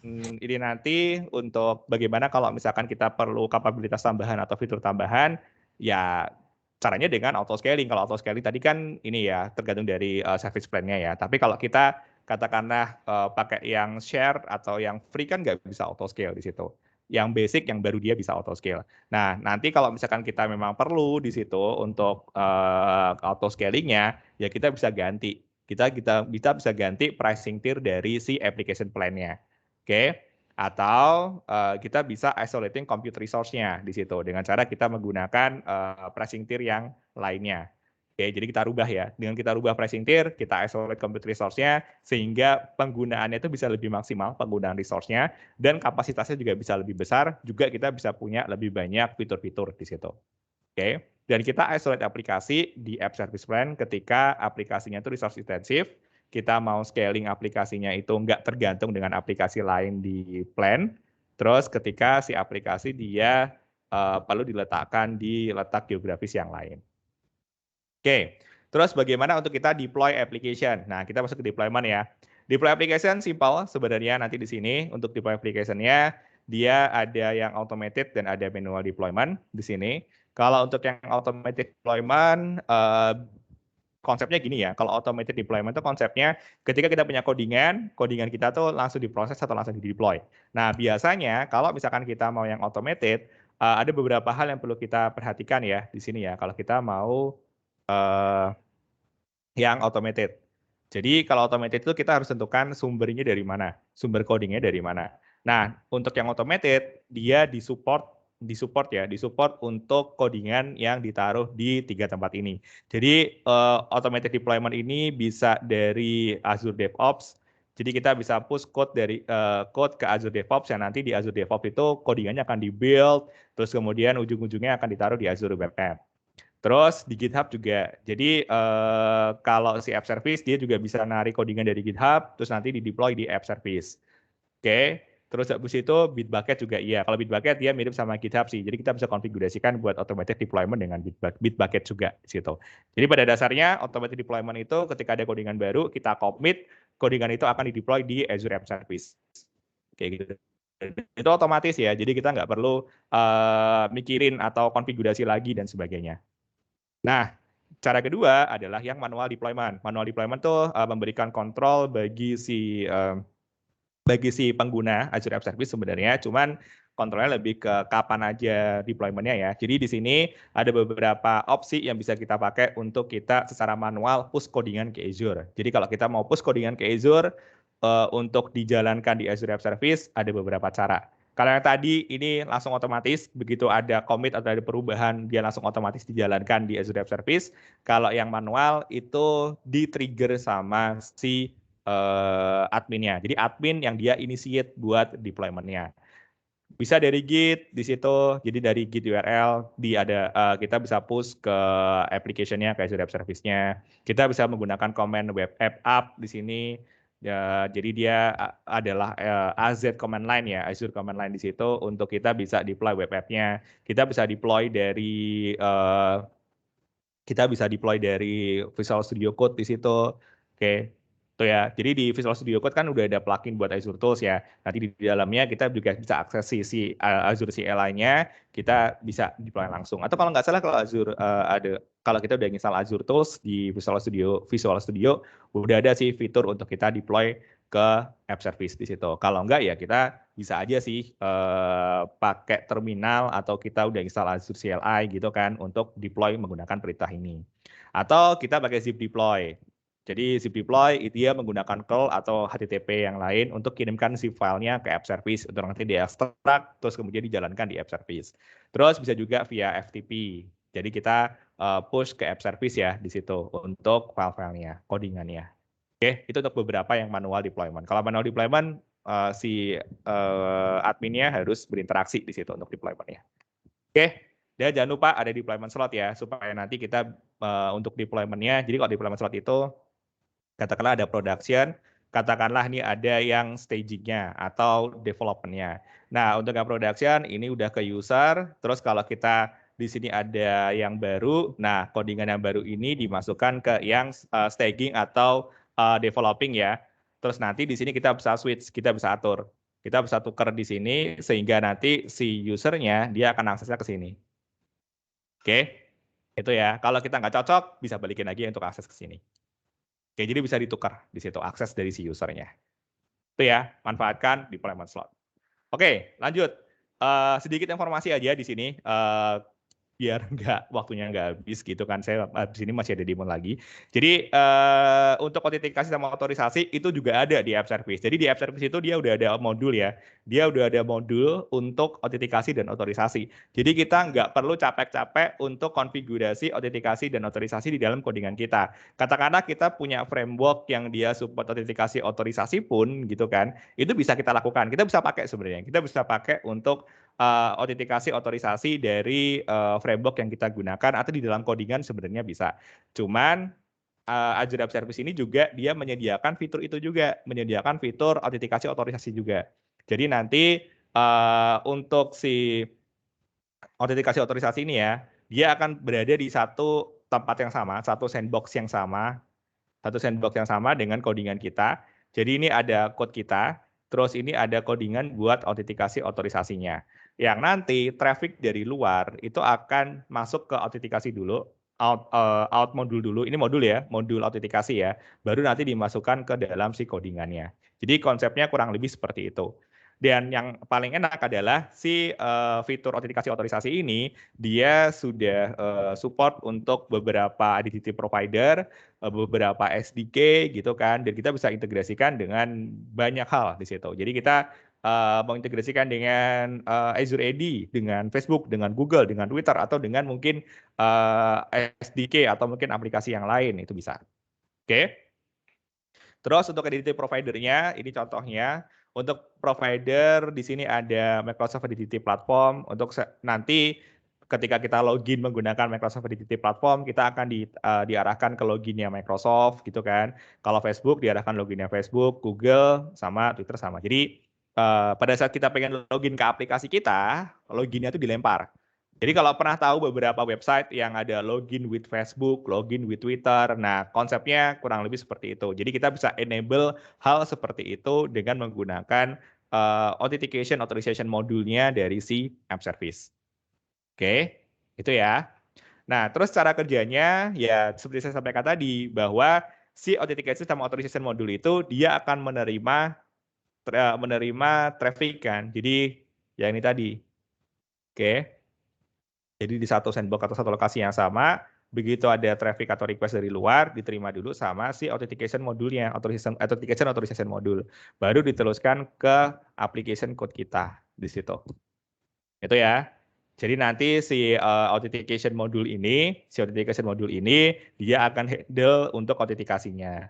ini nanti untuk bagaimana kalau misalkan kita perlu kapabilitas tambahan atau fitur tambahan, ya caranya dengan auto scaling. Kalau auto scaling tadi kan ini ya tergantung dari service plan-nya ya. Tapi kalau kita katakanlah pakai yang share atau yang free kan nggak bisa auto scale di situ. yang basic yang baru dia bisa auto scale. Nah, nanti kalau misalkan kita memang perlu di situ untuk auto scalingnya, ya kita bisa ganti. Kita bisa ganti pricing tier dari si application plan-nya. Oke. Atau kita bisa isolating compute resource-nya di situ dengan cara kita menggunakan pricing tier yang lainnya. Oke, jadi kita rubah ya. Dengan kita rubah pricing tier, kita isolate compute resource-nya sehingga penggunaannya itu bisa lebih maksimal penggunaan resource-nya dan kapasitasnya juga bisa lebih besar, juga kita bisa punya lebih banyak fitur-fitur di situ. Oke. Dan kita isolate aplikasi di app service plan ketika aplikasinya itu resource intensive, kita mau scaling aplikasinya itu nggak tergantung dengan aplikasi lain di plan. Terus ketika si aplikasi dia perlu diletakkan di letak geografis yang lain. Oke, terus bagaimana untuk kita deploy application? Nah, kita masuk ke deployment ya. Deploy application simple sebenarnya nanti di sini untuk deploy application-nya dia ada yang automated dan ada manual deployment di sini. Kalau untuk yang automated deployment konsepnya gini ya. Kalau automated deployment itu konsepnya ketika kita punya codingan kita tuh langsung diproses atau langsung di deploy. Nah, biasanya kalau misalkan kita mau yang automated ada beberapa hal yang perlu kita perhatikan ya di sini ya. Kalau kita mau yang automated. Jadi kalau automated itu kita harus tentukan sumbernya dari mana, sumber codingnya dari mana. Nah, untuk yang automated dia disupport untuk codingan yang ditaruh di 3 tempat ini. Jadi automated deployment ini bisa dari Azure DevOps. Jadi kita bisa push code dari code ke Azure DevOps yang nanti di Azure DevOps itu codingannya akan di-build, terus kemudian ujung-ujungnya akan ditaruh di Azure Web App. Terus di GitHub juga. Jadi kalau si app service dia juga bisa narik codingan dari GitHub, terus nanti di-deploy di app service. Oke. Terus habis itu Bitbucket juga iya. Kalau Bitbucket dia mirip sama GitHub sih. Jadi kita bisa konfigurasikan buat automated deployment dengan Bitbucket juga di situ. Jadi pada dasarnya automated deployment itu ketika ada codingan baru kita commit, codingan itu akan di-deploy di Azure App Service. Kayak gitu. Itu otomatis ya. Jadi kita nggak perlu mikirin atau konfigurasi lagi dan sebagainya. Nah, cara kedua adalah yang manual deployment. Manual deployment tuh memberikan kontrol bagi si pengguna Azure App Service sebenarnya, cuman kontrolnya lebih ke kapan aja deployment-nya ya. Jadi di sini ada beberapa opsi yang bisa kita pakai untuk kita secara manual push codingan ke Azure. Jadi kalau kita mau push codingan ke Azure untuk dijalankan di Azure App Service ada beberapa cara. Kalau yang tadi ini langsung otomatis, begitu ada commit atau ada perubahan, dia langsung otomatis dijalankan di Azure App Service. Kalau yang manual itu di-trigger sama si adminnya. Jadi admin yang dia initiate buat deployment-nya. Bisa dari Git di situ, jadi dari Git URL kita bisa push ke application-nya, ke Azure App Service-nya. Kita bisa menggunakan command web app up di sini. Ya, jadi dia adalah AZ command line ya, Azure command line di situ untuk kita bisa deploy web app-nya. Kita bisa deploy dari Visual Studio Code di situ. Oke. Tuh ya. Jadi di Visual Studio Code kan udah ada plugin buat Azure Tools ya. Nanti di dalamnya kita juga bisa akses si Azure CLI-nya, kita bisa deploy langsung. Atau kalau nggak salah kalau Azure kalau kita udah install Azure Tools di Visual Studio udah ada sih fitur untuk kita deploy ke app service di situ. Kalau enggak ya kita bisa aja sih pakai terminal atau kita udah install Azure CLI gitu kan untuk deploy menggunakan perintah ini. Atau kita pakai zip deploy. Jadi zip deploy itu dia menggunakan curl atau HTTP yang lain untuk kirimkan zip filenya ke app service untuk nanti diekstrak terus kemudian dijalankan di app service. Terus bisa juga via FTP. Jadi kita push ke app service ya di situ untuk file-filenya, codingannya. Oke, itu untuk beberapa yang manual deployment. Kalau manual deployment si adminnya harus berinteraksi di situ untuk deployment-nya. Oke. Dan jangan lupa ada deployment slot ya supaya nanti kita untuk deployment-nya. Jadi kalau deployment slot itu katakanlah ada production, katakanlah ini ada yang staging-nya atau development-nya. Nah, untuk yang production ini udah ke user, terus kalau kita di sini ada yang baru, nah codingan yang baru ini dimasukkan ke yang staging atau developing ya. Terus nanti di sini kita bisa switch, kita bisa atur. Kita bisa tukar di sini sehingga nanti si usernya dia akan aksesnya ke sini. Oke, itu ya. Kalau kita nggak cocok, bisa balikin lagi untuk akses ke sini. Oke, jadi bisa ditukar di situ akses dari si usernya. Itu ya, manfaatkan deployment slot. Oke, lanjut. sedikit informasi aja di sini. Biar waktunya nggak habis gitu kan, saya di sini masih ada demo lagi. Jadi untuk autentifikasi sama otorisasi itu juga ada di app service. Jadi di app service itu dia udah ada modul ya, dia udah ada modul untuk autentikasi dan otorisasi. Jadi kita nggak perlu capek-capek untuk konfigurasi autentikasi dan otorisasi di dalam codingan kita. Katakanlah kita punya framework yang dia support autentikasi otorisasi pun gitu kan, itu bisa kita lakukan. Kita bisa pakai sebenarnya. Kita bisa pakai untuk autentikasi otorisasi dari framework yang kita gunakan atau di dalam codingan sebenarnya bisa. Cuman Azure App Service ini juga dia menyediakan fitur itu juga, menyediakan fitur autentikasi otorisasi juga. Jadi nanti untuk si autentikasi otorisasi ini ya, dia akan berada di satu tempat yang sama, satu sandbox yang sama, dengan codingan kita. Jadi ini ada code kita, terus ini ada codingan buat autentikasi otorisasinya. Yang nanti traffic dari luar itu akan masuk ke autentikasi dulu, out modul dulu. Ini modul ya, modul autentikasi ya. Baru nanti dimasukkan ke dalam si codingannya. Jadi konsepnya kurang lebih seperti itu. Dan yang paling enak adalah si fitur autentikasi otorisasi ini dia sudah support untuk beberapa identity provider, beberapa SDK gitu kan, dan kita bisa integrasikan dengan banyak hal di situ. Jadi kita mengintegrasikan dengan Azure AD, dengan Facebook, dengan Google, dengan Twitter, atau dengan mungkin SDK atau mungkin aplikasi yang lain itu bisa. Oke. Terus untuk identity providernya, ini contohnya. Untuk provider di sini ada Microsoft Identity Platform. Untuk nanti ketika kita login menggunakan Microsoft Identity Platform, kita akan diarahkan ke loginnya Microsoft gitu kan. Kalau Facebook diarahkan loginnya Facebook, Google sama Twitter sama. Jadi pada saat kita pengen login ke aplikasi kita, loginnya itu dilempar. Jadi kalau pernah tahu beberapa website yang ada login with Facebook, login with Twitter, nah konsepnya kurang lebih seperti itu. Jadi kita bisa enable hal seperti itu dengan menggunakan authentication authorization modulnya dari si app service. Oke, itu ya. Nah, terus cara kerjanya ya seperti saya sampaikan tadi bahwa si authentication sama authorization modul itu dia akan menerima traffic kan. Jadi ya ini tadi. Oke. Jadi di satu sandbox atau satu lokasi yang sama, begitu ada traffic atau request dari luar, diterima dulu sama si authentication modulnya, authentication modul. Baru diteruskan ke application code kita di situ. Itu ya. Jadi nanti si authentication modul ini, dia akan handle untuk autentikasinya.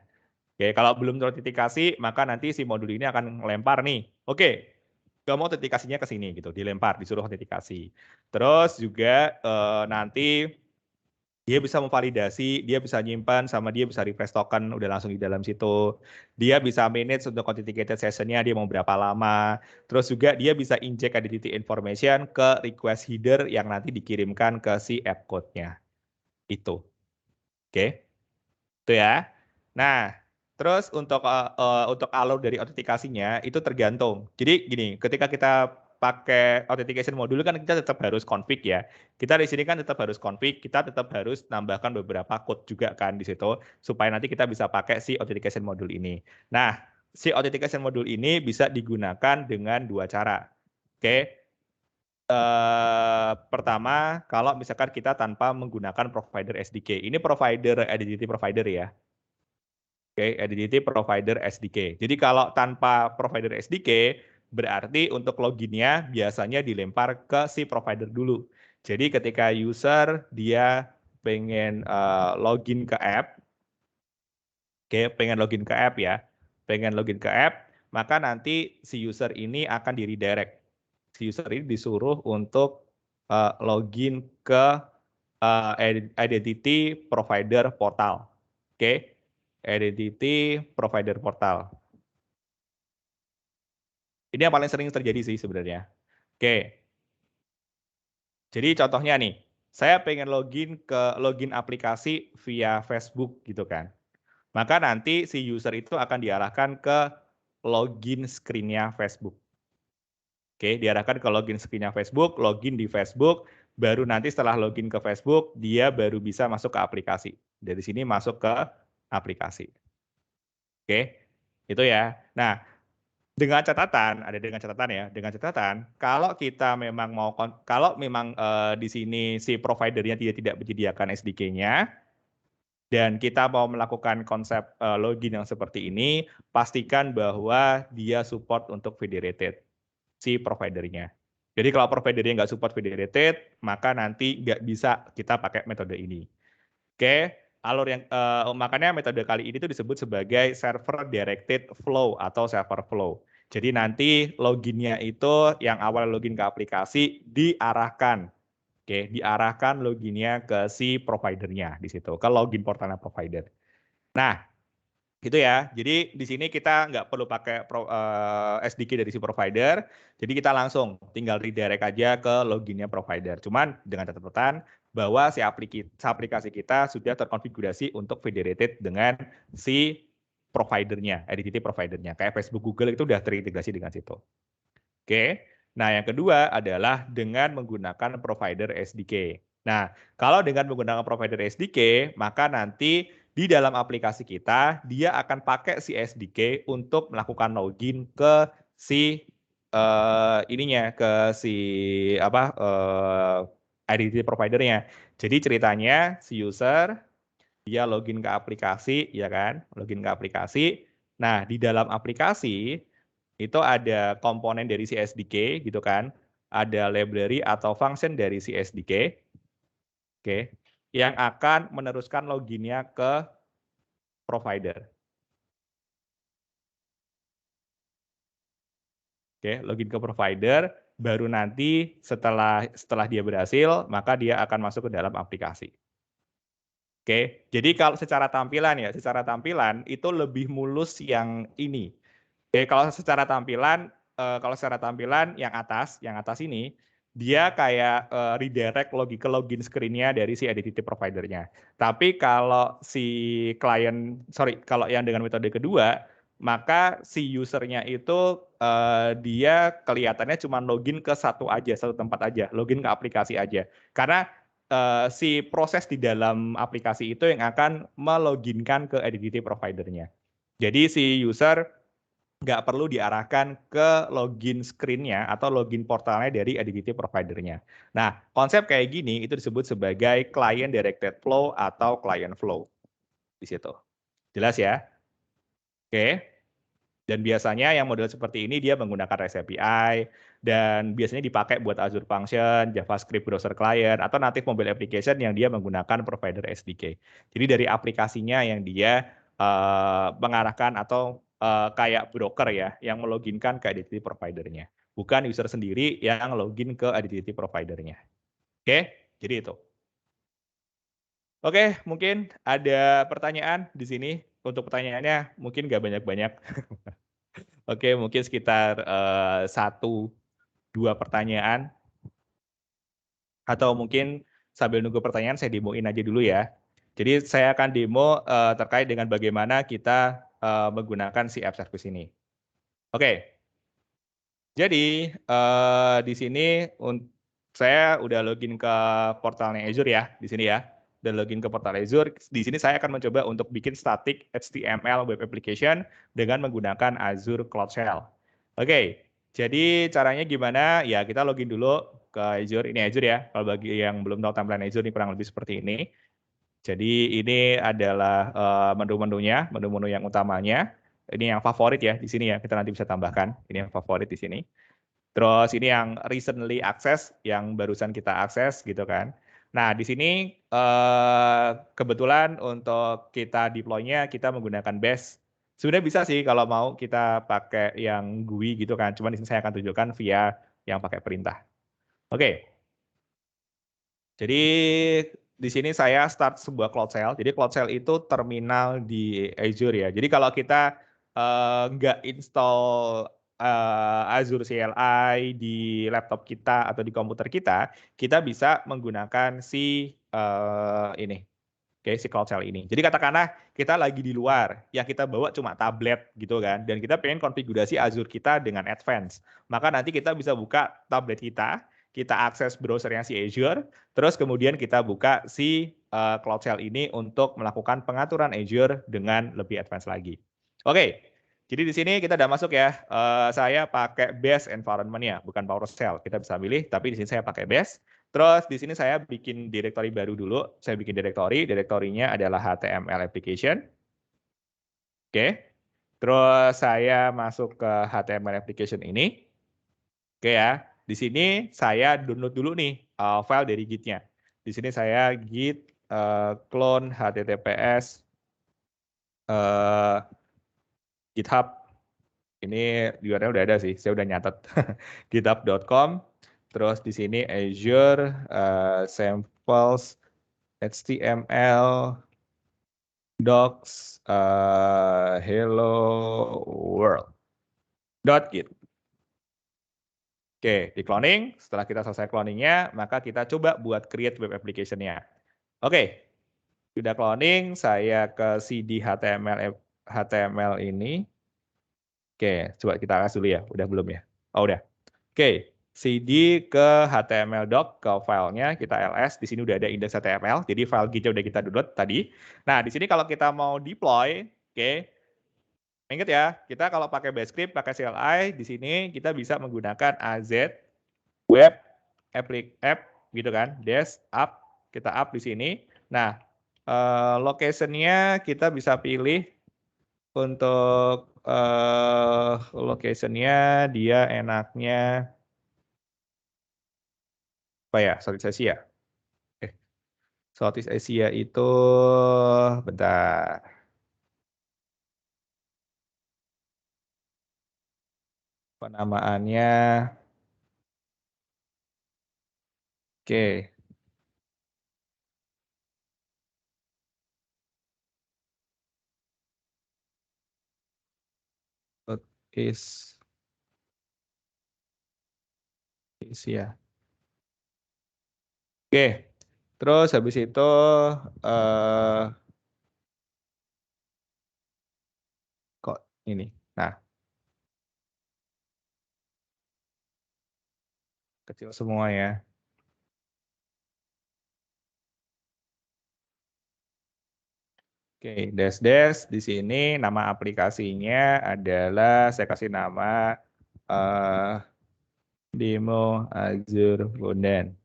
Oke, kalau belum terautentikasi, maka nanti si modul ini akan melempar nih. Oke, kamu autentikasinya ke sini gitu, dilempar, disuruh autentikasi. Terus juga nanti dia bisa memvalidasi, dia bisa nyimpan, sama dia bisa refresh token udah langsung di dalam situ. Dia bisa manage untuk authenticated session-nya, dia mau berapa lama. Terus juga dia bisa inject identity information ke request header yang nanti dikirimkan ke si app code-nya. Itu. Oke. Itu ya. Nah, terus untuk alur dari autentikasinya itu tergantung. Jadi gini, ketika kita pakai authentication modul kan kita tetap harus config ya. Kita di sini kan tetap harus config, kita tetap harus nambahkan beberapa code juga kan di situ supaya nanti kita bisa pakai si authentication modul ini. Nah, si authentication modul ini bisa digunakan dengan dua cara. Oke. Pertama, kalau misalkan kita tanpa menggunakan provider SDK. Ini provider identity provider ya. Oke, identity provider SDK. Jadi kalau tanpa provider SDK, berarti untuk loginnya biasanya dilempar ke si provider dulu. Jadi ketika user dia pengen login ke app, oke, pengen login ke app ya, maka nanti si user ini akan di redirect. Si user ini disuruh untuk login ke identity provider portal. Oke. Identity provider portal. Ini yang paling sering terjadi sih sebenarnya. Oke. Jadi contohnya nih, saya pengen login aplikasi via Facebook gitu kan. Maka nanti si user itu akan diarahkan ke login screen-nya Facebook. Oke, diarahkan ke login screen-nya Facebook, login di Facebook, baru nanti setelah login ke Facebook, dia baru bisa masuk ke aplikasi. Dari sini masuk ke aplikasi. Oke, itu ya. Nah, Dengan catatan, ada dengan catatan ya, dengan catatan kalau kita memang mau kalau memang di sini si providernya tidak menyediakan SDK-nya dan kita mau melakukan konsep login yang seperti ini, pastikan bahwa dia support untuk federated si providernya. Jadi kalau providernya nggak support federated, maka nanti nggak bisa kita pakai metode ini. Oke, makanya metode kali ini tuh disebut sebagai server directed flow atau server flow. Jadi nanti loginnya itu yang awal login ke aplikasi diarahkan, diarahkan loginnya ke si providernya di situ, ke login portalnya provider. Nah, gitu ya. Jadi di sini kita nggak perlu pakai SDK dari si provider. Jadi kita langsung tinggal redirect aja ke loginnya provider. Cuman dengan catatan bahwa si aplikasi kita sudah terkonfigurasi untuk federated dengan si providernya, identity providernya. Kayak Facebook, Google itu udah terintegrasi dengan situ. Oke. Nah, yang kedua adalah dengan menggunakan provider SDK. Nah, kalau dengan menggunakan provider SDK, maka nanti di dalam aplikasi kita, dia akan pakai si SDK untuk melakukan login ke si ke si identity providernya. Jadi ceritanya si user dia login ke aplikasi, ya kan? Login ke aplikasi. Nah, di dalam aplikasi itu ada komponen dari si SDK gitu kan. Ada library atau function dari si SDK. Oke, yang akan meneruskan loginnya ke provider. Oke, login ke provider, baru nanti setelah dia berhasil, maka dia akan masuk ke dalam aplikasi. Oke, jadi kalau secara tampilan itu lebih mulus yang ini. Oke, kalau secara tampilan yang atas ini dia kayak redirect login screen-nya dari si identity provider-nya. Tapi kalau kalau yang dengan metode kedua, maka si user-nya itu dia kelihatannya cuma login ke satu tempat aja, login ke aplikasi aja. Karena si proses di dalam aplikasi itu yang akan meloginkan ke identity provider-nya. Jadi si user nggak perlu diarahkan ke login screen-nya atau login portalnya dari identity provider-nya. Nah, konsep kayak gini itu disebut sebagai client directed flow atau client flow di situ. Jelas ya? Oke. Dan biasanya yang model seperti ini dia menggunakan REST API dan biasanya dipakai buat Azure Function, JavaScript Browser Client, atau native mobile application yang dia menggunakan provider SDK. Jadi dari aplikasinya yang dia mengarahkan atau kayak broker ya, yang meloginkan ke identity provider-nya. Bukan user sendiri yang login ke identity provider-nya. Oke, jadi itu. Oke, mungkin ada pertanyaan di sini. Untuk pertanyaannya mungkin nggak banyak-banyak. Oke, mungkin sekitar 1-2 pertanyaan. Atau mungkin sambil nunggu pertanyaan saya demoin aja dulu ya. Jadi saya akan demo terkait dengan bagaimana kita menggunakan si app service ini. Oke, jadi di sini saya udah login ke portalnya Azure ya, di sini ya. Dan login ke portal Azure. Di sini saya akan mencoba untuk bikin static HTML web application dengan menggunakan Azure Cloud Shell. Oke, jadi caranya gimana? Ya kita login dulu ke Azure. Ini Azure ya. Kalau bagi yang belum tahu tampilan Azure ini kurang lebih seperti ini. Jadi ini adalah menu-menunya, menu-menu yang utamanya. Ini yang favorit ya di sini ya. Kita nanti bisa tambahkan. Ini yang favorit di sini. Terus ini yang recently access, yang barusan kita akses gitu kan. Nah, di sini kebetulan untuk kita deploy-nya kita menggunakan Bash. Sebenarnya bisa sih kalau mau kita pakai yang GUI gitu kan. Cuman di sini saya akan tunjukkan via yang pakai perintah. Oke. Jadi di sini saya start sebuah Cloud Shell. Jadi Cloud Shell itu terminal di Azure ya. Jadi kalau kita nggak install Azure CLI di laptop kita atau di komputer kita bisa menggunakan si ini, si Cloud Shell ini. Jadi katakanlah kita lagi di luar, yang kita bawa cuma tablet gitu kan, dan kita pengen konfigurasi Azure kita dengan advance. Maka nanti kita bisa buka tablet kita akses browsernya si Azure, terus kemudian kita buka si Cloud Shell ini untuk melakukan pengaturan Azure dengan lebih advance lagi. Oke, Jadi di sini kita udah masuk ya. Saya pakai base environment ya, bukan PowerShell. Kita bisa pilih, tapi di sini saya pakai base. Terus di sini saya bikin directory baru dulu. Saya bikin directory-nya adalah HTML application. Oke. Terus saya masuk ke HTML application ini. Oke ya. Di sini saya download dulu nih file dari Git-nya. Di sini saya git clone https GitHub. Ini URL udah ada sih, saya udah nyatet. github.com. Terus di sini Azure samples HTML docs hello world .git. Oke, di cloning. Setelah kita selesai cloningnya, maka kita coba buat create web application-nya. Oke, sudah cloning, saya ke CD HTML ini. Oke, coba kita kasih dulu ya. Udah belum ya? Oh, udah. Oke, CD ke HTML doc ke filenya, kita ls. Di sini udah ada index.html, jadi file gitnya udah kita download tadi. Nah, di sini kalau kita mau deploy, oke, ingat ya, kita kalau pakai bash script, pakai CLI, di sini kita bisa menggunakan az web app gitu kan, dash up, kita up di sini. Nah, location-nya kita bisa pilih untuk location-nya dia enaknya apa ya? Southeast Asia. Southeast Asia itu bentar. Penamaannya oke. Southeast Asia. Oke. Terus habis itu kok ini. Nah, kecil semua ya. Oke, dash di sini nama aplikasinya adalah saya kasih nama demo Azure Bundan.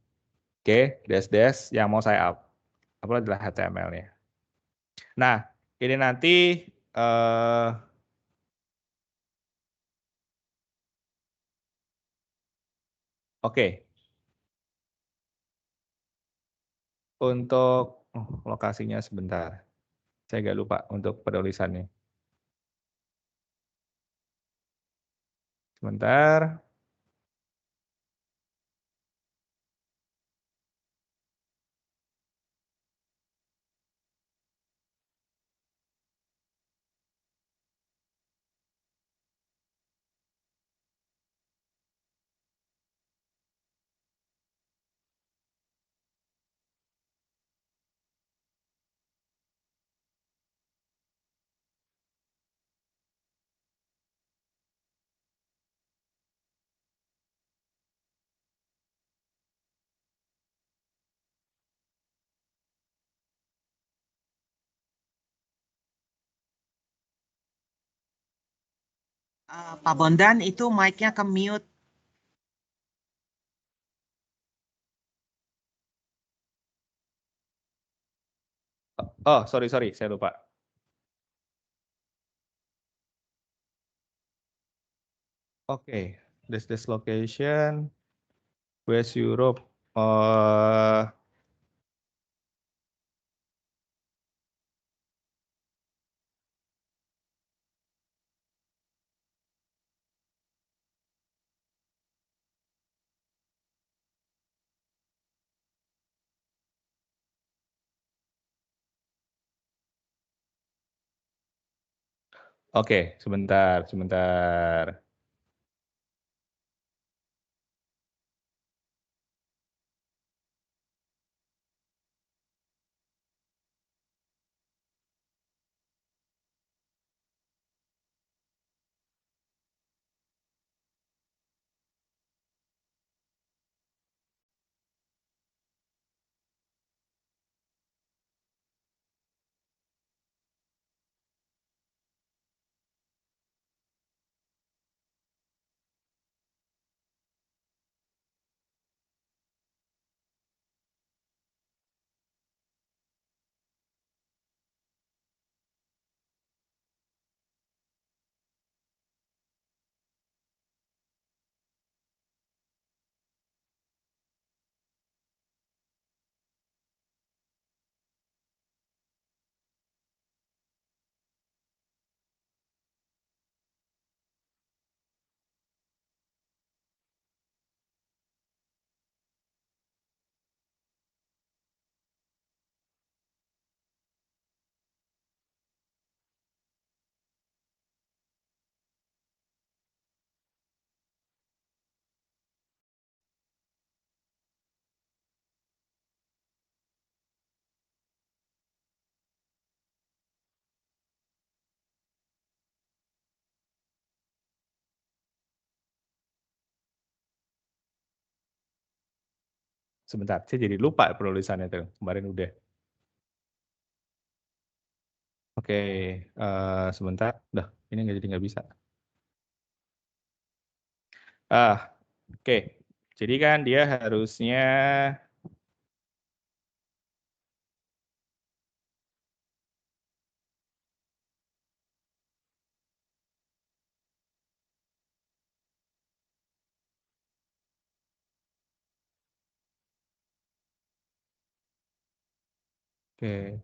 Oke, dash yang mau saya upload adalah HTML-nya. Nah, ini nanti oke. Untuk lokasinya sebentar. Saya agak lupa untuk penulisannya. Sebentar. Pak Bondan itu mic-nya ke mute. Oh, sorry, saya lupa. Oke, this location, West Europe. Oke, sebentar. Sebentar, saya jadi lupa penulisannya tuh. Kemarin udah. Oke, sebentar. Dah, ini nggak bisa. Oke. Jadi kan dia harusnya oke.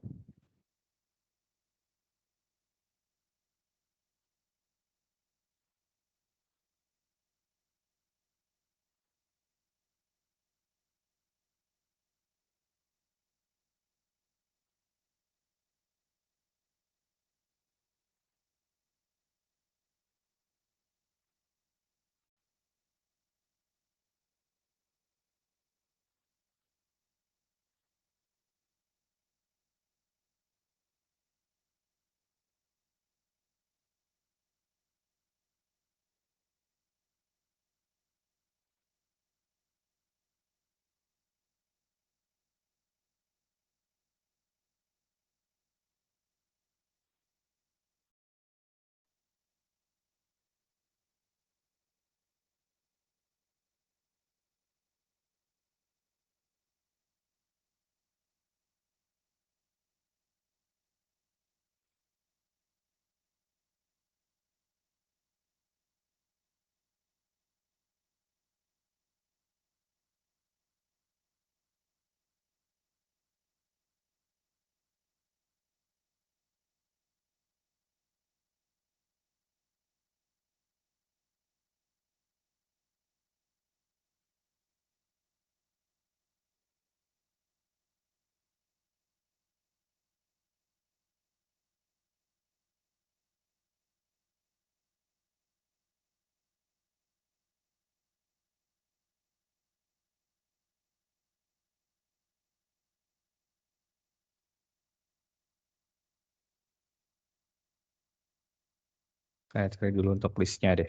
Saya cari dulu untuk listnya deh.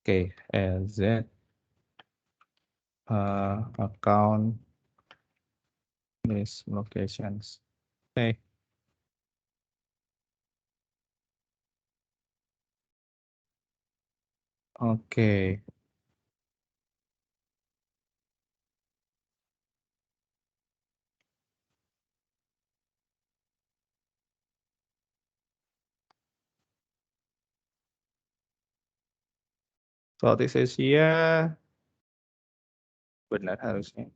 Oke, LZ account list locations. Oke. Oke. Southeast Asia benar harusnya.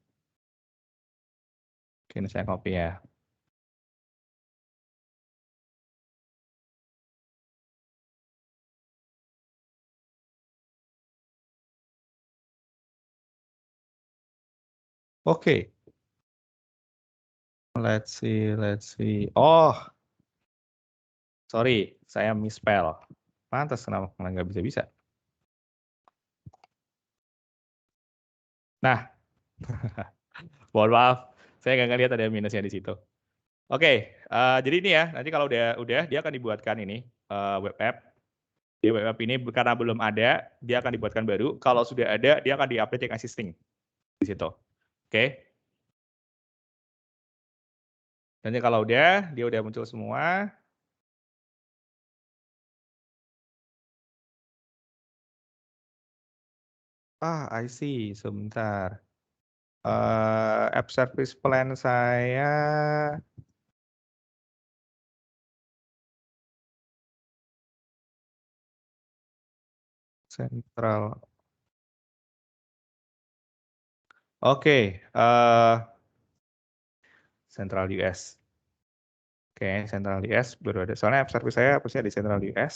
Oke, ini saya copy ya. Oke. Let's see. Oh, sorry, saya misspell. Pantas kenapa nggak bisa-bisa. Nah, mohon maaf, saya nggak ngeliat ada minusnya di situ. Oke, jadi ini ya, nanti kalau udah dia akan dibuatkan ini web app. Di web app ini karena belum ada, dia akan dibuatkan baru. Kalau sudah ada, dia akan di-update yang existing di situ. Oke. Nanti kalau udah, dia udah muncul semua. I see. Sebentar. App service plan saya sentral. Oke, Central US. Oke, Central US baru ada. Soalnya app service saya harusnya di Central US.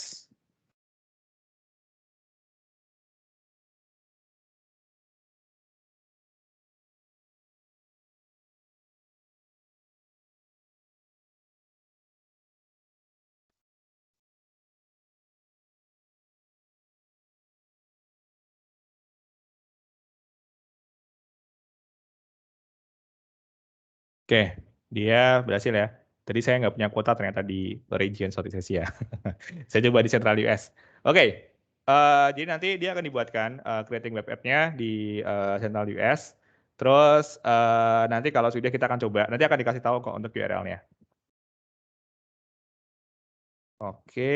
Oke, dia berhasil ya. Tadi saya nggak punya kuota ternyata di region Southeast Asia. Saya coba di Central US. Oke, jadi nanti dia akan dibuatkan creating web app-nya di Central US. Terus nanti kalau sudah kita akan coba, nanti akan dikasih tahu kok untuk URL-nya. Oke,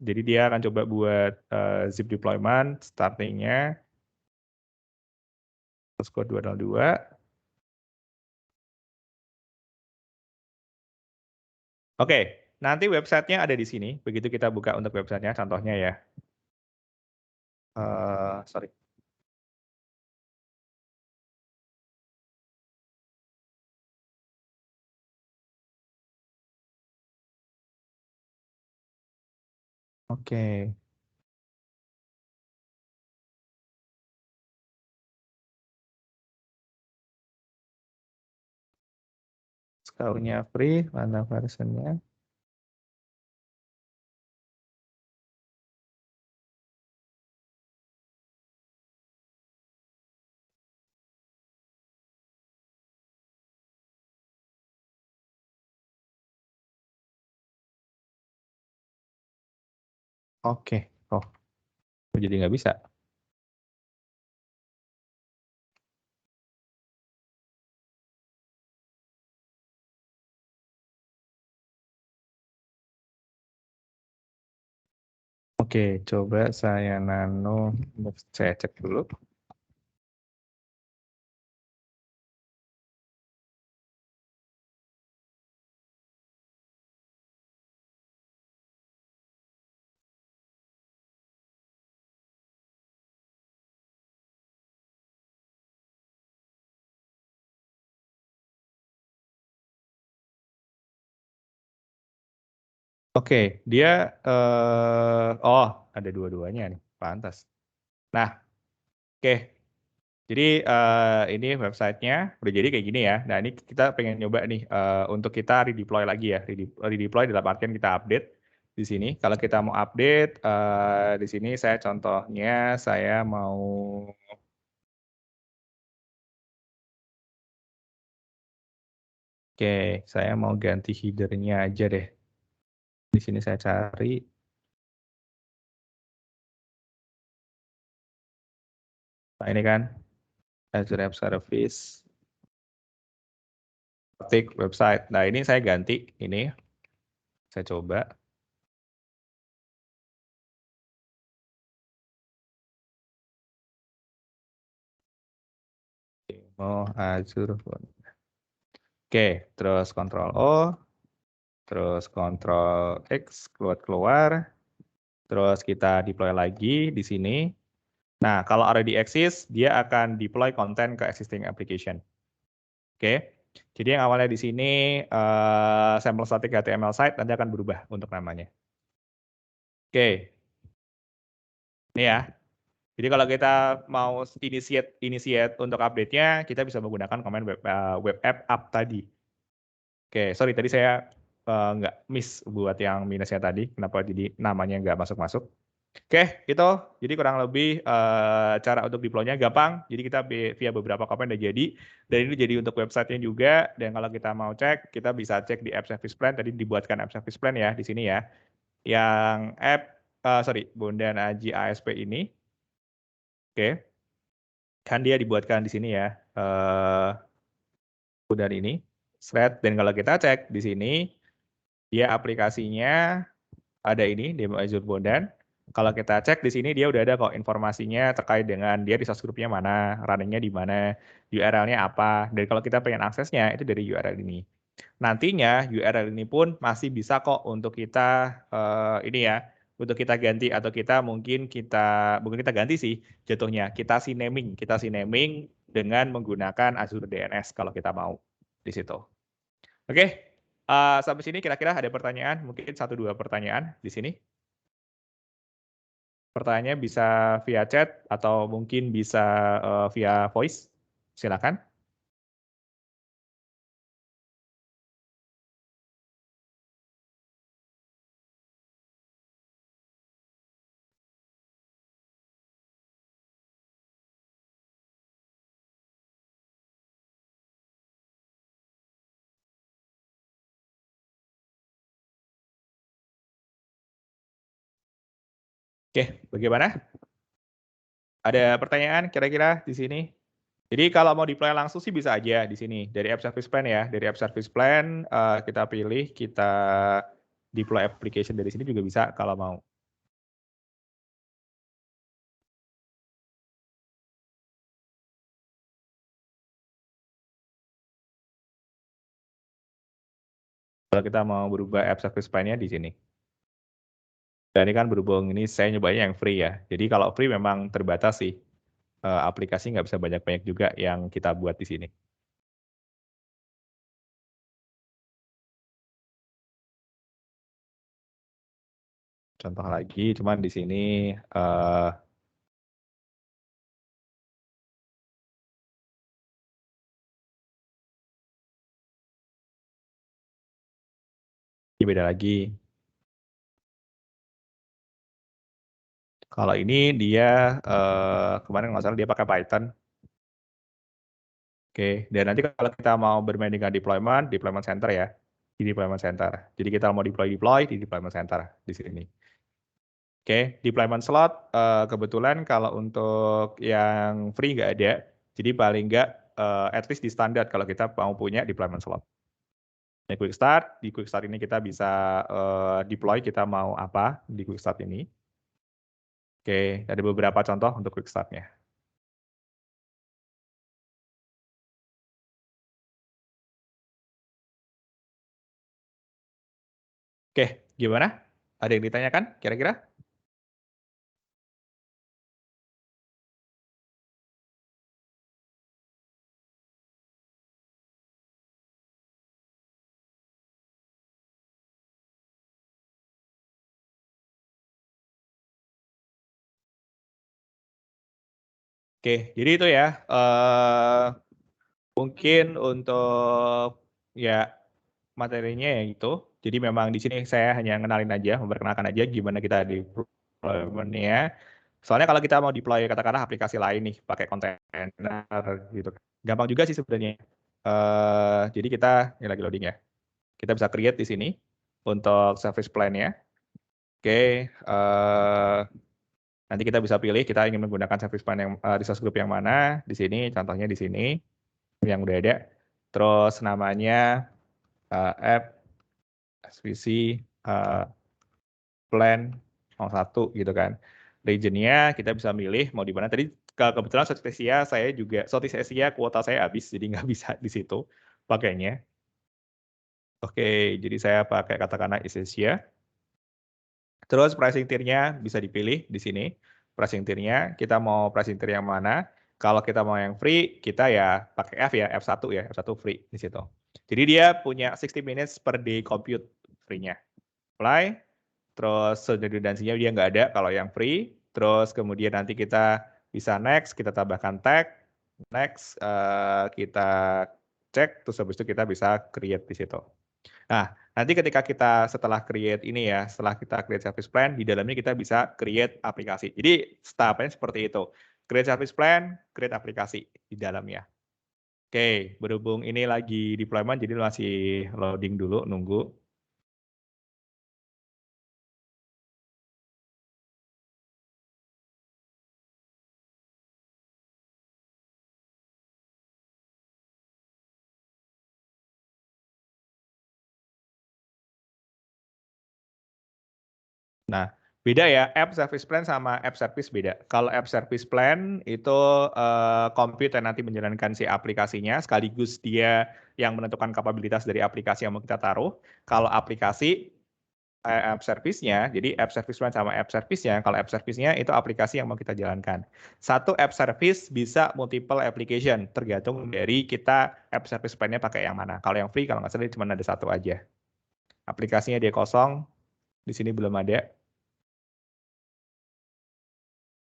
jadi dia akan coba buat zip deployment, starting-nya, _ 202. Oke, nanti websitenya ada di sini. Begitu kita buka untuk websitenya, contohnya ya. Sorry. Oke. Scout-nya free, mana versionnya? Oke, oh, jadi nggak bisa. Oke, coba saya nano, saya cek dulu. Oke, dia oh ada dua-duanya nih, pantas. Nah, oke. Jadi ini websitenya udah jadi kayak gini ya. Nah ini kita pengen nyoba nih untuk kita redeploy lagi ya. Redeploy dalam artian kita update di sini. Kalau kita mau update di sini saya contohnya saya mau Oke, saya mau ganti headernya aja deh. Di sini saya cari. Nah ini kan Azure App Service, ketik website. Nah ini saya ganti ini. Saya coba. Mau Azure. Oke, terus Ctrl O, terus Ctrl X keluar, terus kita deploy lagi di sini. Nah, kalau already exist, dia akan deploy konten ke existing application. Oke, jadi yang awalnya di sini sample static HTML site nanti akan berubah untuk namanya. Oke, ini ya. Jadi kalau kita mau initiate untuk update-nya, kita bisa menggunakan command web app up tadi. Oke, sorry tadi saya nggak miss buat yang minusnya tadi. Kenapa jadi namanya nggak masuk-masuk. Oke, itu jadi kurang lebih cara untuk deploy-nya gampang. Jadi kita via beberapa command udah jadi. Dan ini jadi untuk website-nya juga. Dan kalau kita mau cek, kita bisa cek di App Service Plan. Tadi dibuatkan App Service Plan ya di sini ya. Yang Bondan Aji ASP ini. Oke, kan dia dibuatkan di sini ya. Udah ini, thread. Dan kalau kita cek di sini, dia aplikasinya ada ini, demo Azure Bondan. Kalau kita cek di sini dia udah ada kok informasinya terkait dengan dia resource grupnya mana, runningnya di mana, URL-nya apa. Dan kalau kita pengen aksesnya itu dari URL ini. Nantinya URL ini pun masih bisa kok untuk kita ini ya, untuk kita ganti atau kita mungkin kita bukan kita ganti sih jatuhnya, kita naming dengan menggunakan Azure DNS kalau kita mau di situ. Oke, sampai sini kira-kira ada pertanyaan, mungkin 1-2 pertanyaan di sini. Pertanyaannya bisa via chat atau mungkin bisa via voice. Silakan. Oke, bagaimana? Ada pertanyaan kira-kira di sini? Jadi kalau mau deploy langsung sih bisa aja di sini dari app service plan ya. Dari app service plan kita pilih, kita deploy application dari sini juga bisa kalau mau. Kalau kita mau berubah app service plan-nya di sini. Dan ini kan berhubung ini saya nyobanya yang free ya. Jadi kalau free memang terbatas sih. Aplikasi nggak bisa banyak-banyak juga yang kita buat di sini. Contoh lagi, cuman di sini beda lagi. Kalau ini dia kemarin nggak salah dia pakai Python. Oke, dan nanti kalau kita mau bermain dengan deployment center ya, di deployment center. Jadi kita mau deploy di deployment center di sini. Oke, deployment slot kebetulan kalau untuk yang free nggak ada, jadi paling nggak at least di standar kalau kita mau punya deployment slot. Ini quick start, di quick start ini kita bisa deploy kita mau apa di quick start ini. Oke, ada beberapa contoh untuk quick start-nya. Oke, gimana? Ada yang ditanyakan kira-kira? Oke, jadi itu ya. Mungkin untuk ya materinya ya itu. Jadi memang di sini saya hanya ngenalin aja, memperkenalkan aja gimana kita deployment-nya. Soalnya kalau kita mau deploy katakanlah aplikasi lain nih pakai kontainer gitu. Gampang juga sih sebenarnya. Jadi kita ini lagi loading ya. Kita bisa create di sini untuk service plan-nya. Oke, nanti kita bisa pilih kita ingin menggunakan service plan yang resource group yang mana. Di sini contohnya di sini yang udah ada. Terus namanya app SVC plan 01 gitu kan. Regionnya kita bisa milih mau di mana. Tadi kebetulan Southeast Asia saya juga Southeast Asia kuota saya habis jadi nggak bisa di situ pakainya. Oke, jadi saya pakai katakanlah East Asia. Terus pricing tier-nya bisa dipilih di sini. Pricing tier-nya kita mau pricing tier yang mana? Kalau kita mau yang free, kita ya pakai F ya, F1 ya, F1 free di situ. Jadi dia punya 60 minutes per day compute free-nya. Apply, terus redundansinya dia nggak ada kalau yang free. Terus kemudian nanti kita bisa next, kita tambahkan tag, next kita cek, terus habis itu kita bisa create di situ. Nah, nanti ketika kita setelah create ini ya, setelah kita create service plan, di dalamnya kita bisa create aplikasi. Jadi tahapannya seperti itu. Create service plan, create aplikasi di dalamnya. Oke, berhubung ini lagi deployment, jadi masih loading dulu, nunggu. Nah, beda ya, app service plan sama app service beda. Kalau app service plan itu komputer nanti menjalankan si aplikasinya, sekaligus dia yang menentukan kapabilitas dari aplikasi yang mau kita taruh. Kalau aplikasi, app service-nya, jadi app service plan sama app service-nya, kalau app service-nya itu aplikasi yang mau kita jalankan. Satu app service bisa multiple application, tergantung dari kita app service plan-nya pakai yang mana. Kalau yang free, kalau nggak salah cuma ada satu aja. Aplikasinya dia kosong, di sini belum ada.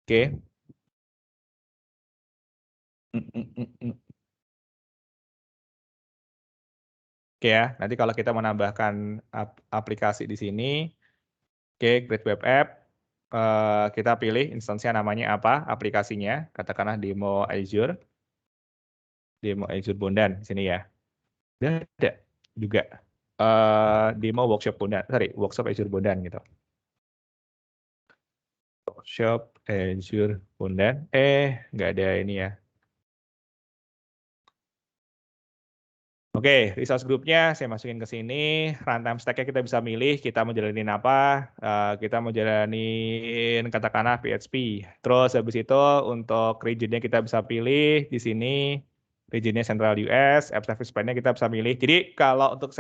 Oke. Oke ya, nanti kalau kita menambahkan aplikasi di sini, oke, create web app, kita pilih instansinya namanya apa, aplikasinya, katakanlah demo Azure Bondan di sini ya. Dan ada juga demo workshop Bondan, workshop Azure Bondan gitu. workshop Azure Bondan. Nggak ada ini ya. Oke, resource groupnya saya masukin ke sini. Runtime stack-nya kita bisa milih, kita mau jalanin apa. Kita mau jalanin katakanlah PHP. Terus habis itu untuk region-nya kita bisa pilih di sini. Region-nya Central US, App Service Plan-nya kita bisa milih. Jadi kalau untuk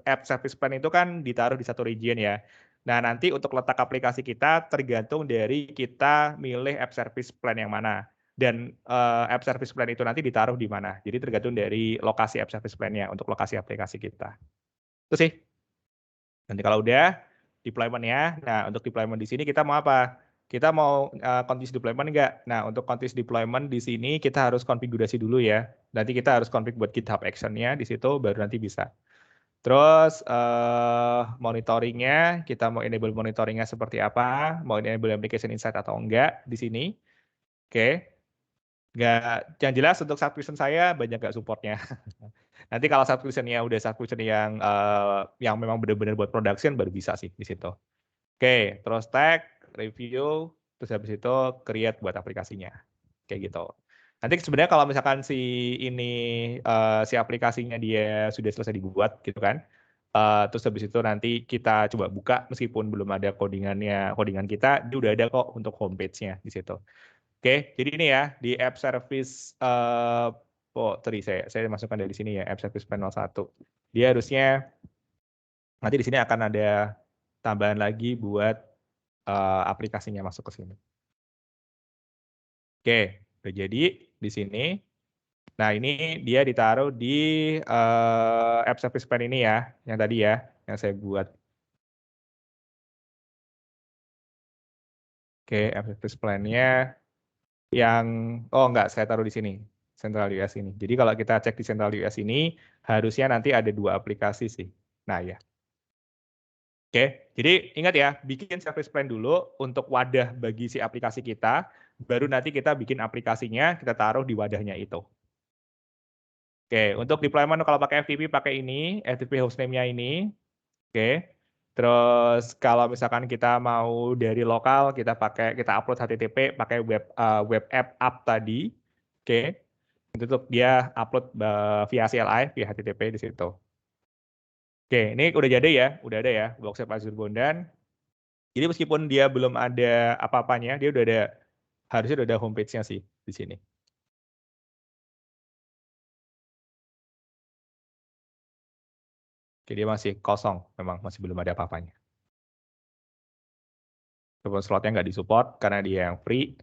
App Service Plan itu kan ditaruh di satu region ya. Nah, nanti untuk letak aplikasi kita tergantung dari kita milih App Service Plan yang mana. Dan app service plan itu nanti ditaruh di mana. Jadi tergantung dari lokasi app service plan-nya untuk lokasi aplikasi kita. Itu sih. Nanti kalau udah deployment-nya, nah untuk deployment di sini kita mau apa? Kita mau continuous deployment enggak? Nah untuk continuous deployment di sini kita harus konfigurasi dulu ya. Nanti kita harus config buat GitHub Action-nya di situ baru nanti bisa. Terus monitoringnya, kita mau enable monitoringnya seperti apa? Mau enable application insight atau enggak di sini? Oke. Nggak, yang jelas untuk subscription saya banyak nggak supportnya. Nanti kalau subscription-nya udah subscription yang memang benar-benar buat production baru bisa sih di situ. Oke, terus tag, review, terus habis itu create buat aplikasinya. Kayak gitu. Nanti sebenarnya kalau misalkan si aplikasinya dia sudah selesai dibuat gitu kan. Terus habis itu nanti kita coba buka meskipun belum ada codingan kita, dia udah ada kok untuk homepage-nya di situ. Oke, jadi ini ya di app service tadi saya masukkan dari sini ya app service panel 1. Dia harusnya nanti di sini akan ada tambahan lagi buat aplikasinya masuk ke sini. Oke, udah jadi di sini. Nah, ini dia ditaruh di app service pan ini ya, yang tadi ya, yang saya buat. Oke, app service plan-nya yang enggak, saya taruh di sini. Central US ini. Jadi kalau kita cek di Central US ini, harusnya nanti ada 2 aplikasi sih. Nah ya. Oke, jadi ingat ya, bikin service plan dulu untuk wadah bagi si aplikasi kita, baru nanti kita bikin aplikasinya, kita taruh di wadahnya itu. Oke, untuk deployment kalau pakai FTP pakai ini, FTP hostname-nya ini. Oke. Terus kalau misalkan kita mau dari lokal, kita upload HTTP pakai web app tadi. Oke. Untuk dia upload via CLI, via HTTP di situ. Oke, ini udah jadi ya, udah ada ya, Workshop Azure Bondan. Jadi meskipun dia belum ada apa-apanya, dia harusnya udah ada homepage-nya sih di sini. Oke, dia masih kosong, memang masih belum ada apa-apanya. Walaupun slotnya nggak disupport karena dia yang free.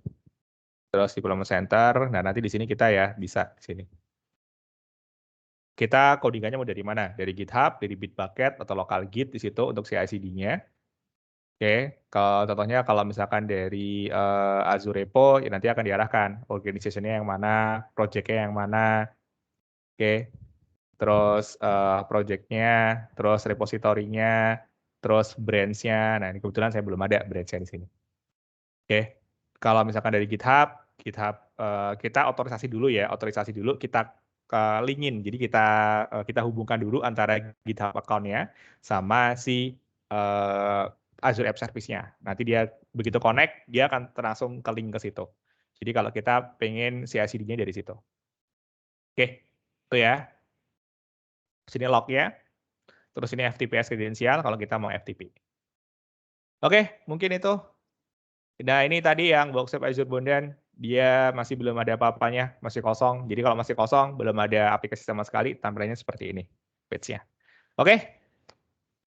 Terus Deployment Center, nah nanti di sini kita ya bisa di sini. Kita codingannya mau dari mana? Dari GitHub, dari Bitbucket, atau local Git di situ untuk CI/CD-nya. Oke, contohnya kalau misalkan dari Azure Repo, ya nanti akan diarahkan organization-nya yang mana, project-nya yang mana. Oke, terus project-nya, terus repository-nya, terus branch-nya. Nah, ini kebetulan saya belum ada branch-nya di sini. Oke, kalau misalkan dari GitHub kita otorisasi dulu ya, kita linkin. Jadi kita hubungkan dulu antara GitHub account-nya sama si Azure App Service-nya. Nanti dia begitu connect, dia akan langsung ke link ke situ. Jadi kalau kita pengen CI/CD-nya dari situ. Oke, itu ya. Sini log-nya. Terus ini FTPS kredensial kalau kita mau FTP. Oke, mungkin itu. Nah, ini tadi yang Workshop Azure Bondan, dia masih belum ada apa-apanya, masih kosong. Jadi kalau masih kosong, belum ada aplikasi sama sekali, tampilannya seperti ini page-nya. Oke,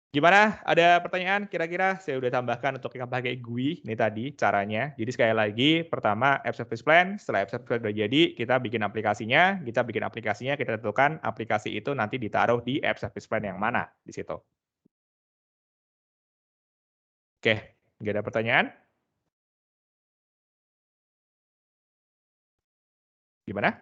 gimana? Ada pertanyaan? Kira-kira saya udah tambahkan untuk yang pakai GUI, ini tadi caranya. Jadi sekali lagi, pertama App Service Plan, setelah App Service Plan udah jadi, kita bikin aplikasinya, kita tentukan aplikasi itu nanti ditaruh di App Service Plan yang mana di situ. Oke, nggak ada pertanyaan? Gimana?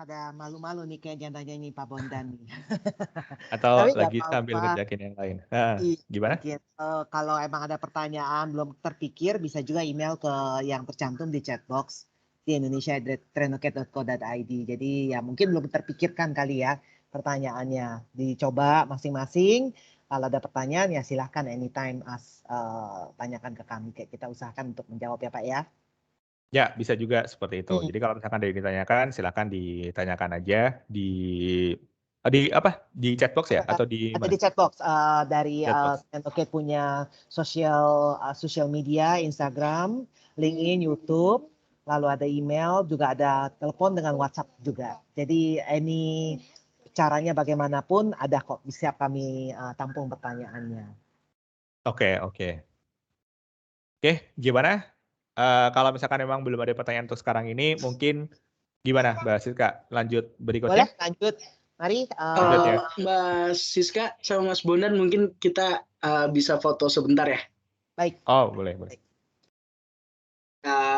Ada malu-malu nih kayaknya nanya ini Pak Bondan nih. Atau Tapi nggak lagi sambil apa-apa. ngerjakin yang lain? Gimana? Mungkin kalau emang ada pertanyaan belum terpikir, bisa juga email ke yang tercantum di chat box. di indonesia@trainoket.co.id. Jadi ya mungkin belum terpikirkan kali ya pertanyaannya. Dicoba masing-masing. Kalau ada pertanyaan ya silahkan anytime tanyakan ke kami. Kita usahakan untuk menjawab ya Pak ya. Ya, bisa juga seperti itu. Jadi kalau misalkan ada yang ditanyakan, silakan ditanyakan aja di chatbox ya atau di Atau mana? di chatbox dari Chatbox. Trainoket punya social media, Instagram, LinkedIn, YouTube, lalu ada email, juga ada telepon dengan WhatsApp juga. Jadi ini caranya bagaimanapun ada kok, bisa kami tampung pertanyaannya. Oke. Oke, gimana? Kalau misalkan memang belum ada pertanyaan untuk sekarang ini, mungkin gimana Mbak Siska? Lanjut Boleh berikutnya? lanjut? Mari. Lanjut ya. Mbak Siska sama Mas Bondan mungkin kita bisa foto sebentar ya. Baik. Oh, boleh.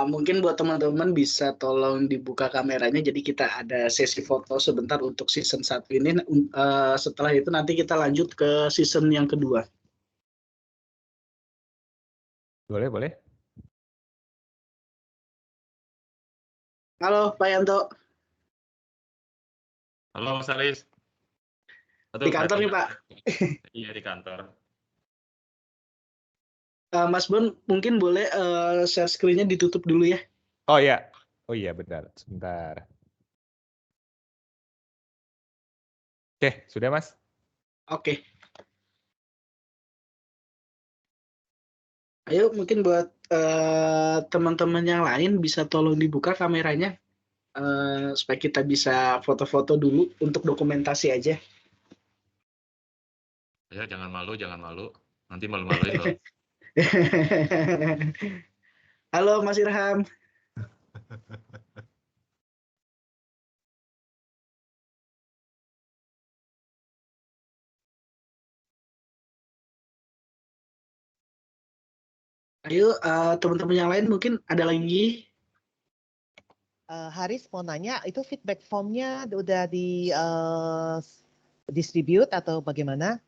Mungkin buat teman-teman bisa tolong dibuka kameranya, jadi kita ada sesi foto sebentar untuk season 1 ini. Setelah itu nanti kita lanjut ke season yang kedua. Boleh. Halo Pak Yanto. Halo Mas Aris. Di kantor nih Pak. Iya di kantor. Mas Bon mungkin boleh share screen-nya ditutup dulu ya. Oh iya benar. Sebentar. Oke, sudah Mas? Oke. Ayo mungkin buat teman-teman yang lain bisa tolong dibuka kameranya supaya kita bisa foto-foto dulu untuk dokumentasi aja. Ya jangan malu. Nanti malu-maluin loh. Halo Mas Irham. Ayo teman-teman yang lain mungkin ada lagi. Haris mau nanya, itu feedback formnya udah di distribute atau bagaimana?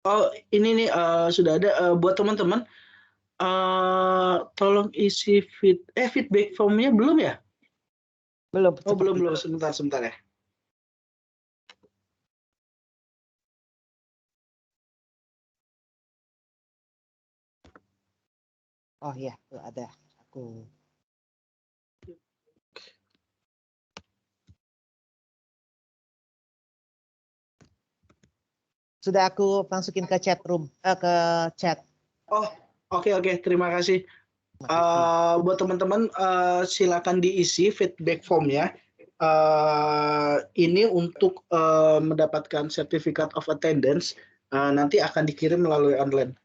Oh ini nih sudah ada buat teman-teman. Tolong isi feedback formnya belum ya? Belum. Oh belum. Sebentar ya. Oh iya, ada. Aku. Sudah aku masukin ke chat room, ke chat. Oh oke. Terima kasih. Buat teman-teman silakan diisi feedback formnya. Ini untuk mendapatkan sertifikat of attendance nanti akan dikirim melalui online.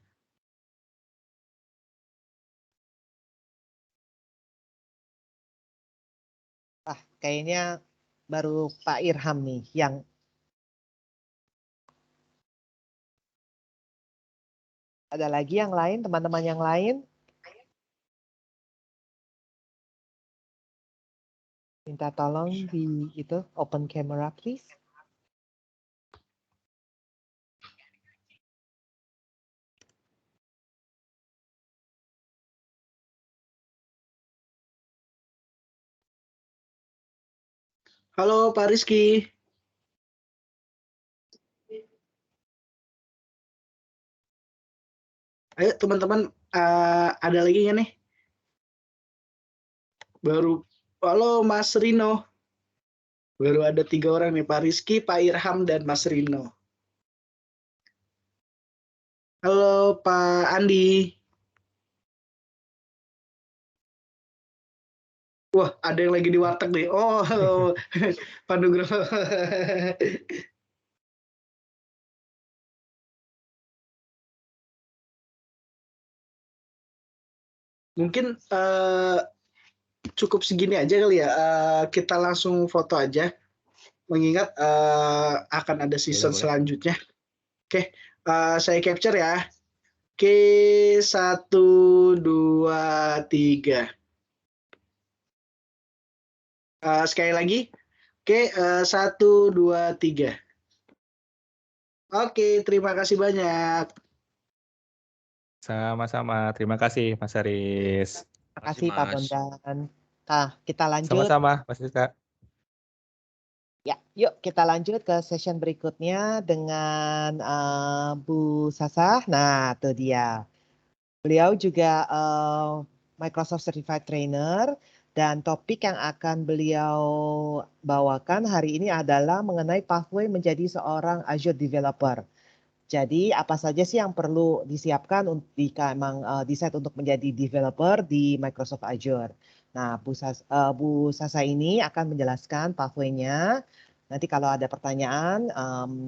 Kayaknya baru Pak Irham nih yang ada lagi yang lain, teman-teman yang lain. Minta tolong di itu open camera please. Halo Pak Rizky. Ayo teman-teman ada lagi nggak nih? Halo Mas Rino. Baru ada 3 orang nih, Pak Rizky, Pak Irham, dan Mas Rino. Halo Pak Andi. Wah, ada yang lagi di warteg nih. Oh, Pak Nugroho. Mungkin cukup segini aja kali ya. Kita langsung foto aja. Mengingat akan ada season Boleh. selanjutnya. Oke, saya capture ya. Oke, 1, 2, 3. Sekali lagi. Oke, 1, 2, 3. Oke, terima kasih banyak. Sama-sama. Terima kasih Mas Aris. Terima kasih Pak Mas. Bondan. Kita lanjut. Sama-sama, Mas Rizka. Ya, yuk kita lanjut ke session berikutnya dengan Bu Sasa. Nah, itu dia. Beliau juga Microsoft Certified Trainer dan topik yang akan beliau bawakan hari ini adalah mengenai pathway menjadi seorang Azure developer. Jadi apa saja sih yang perlu disiapkan jika emang decide untuk menjadi developer di Microsoft Azure. Nah, Bu Sasa ini akan menjelaskan pathway-nya. Nanti kalau ada pertanyaan,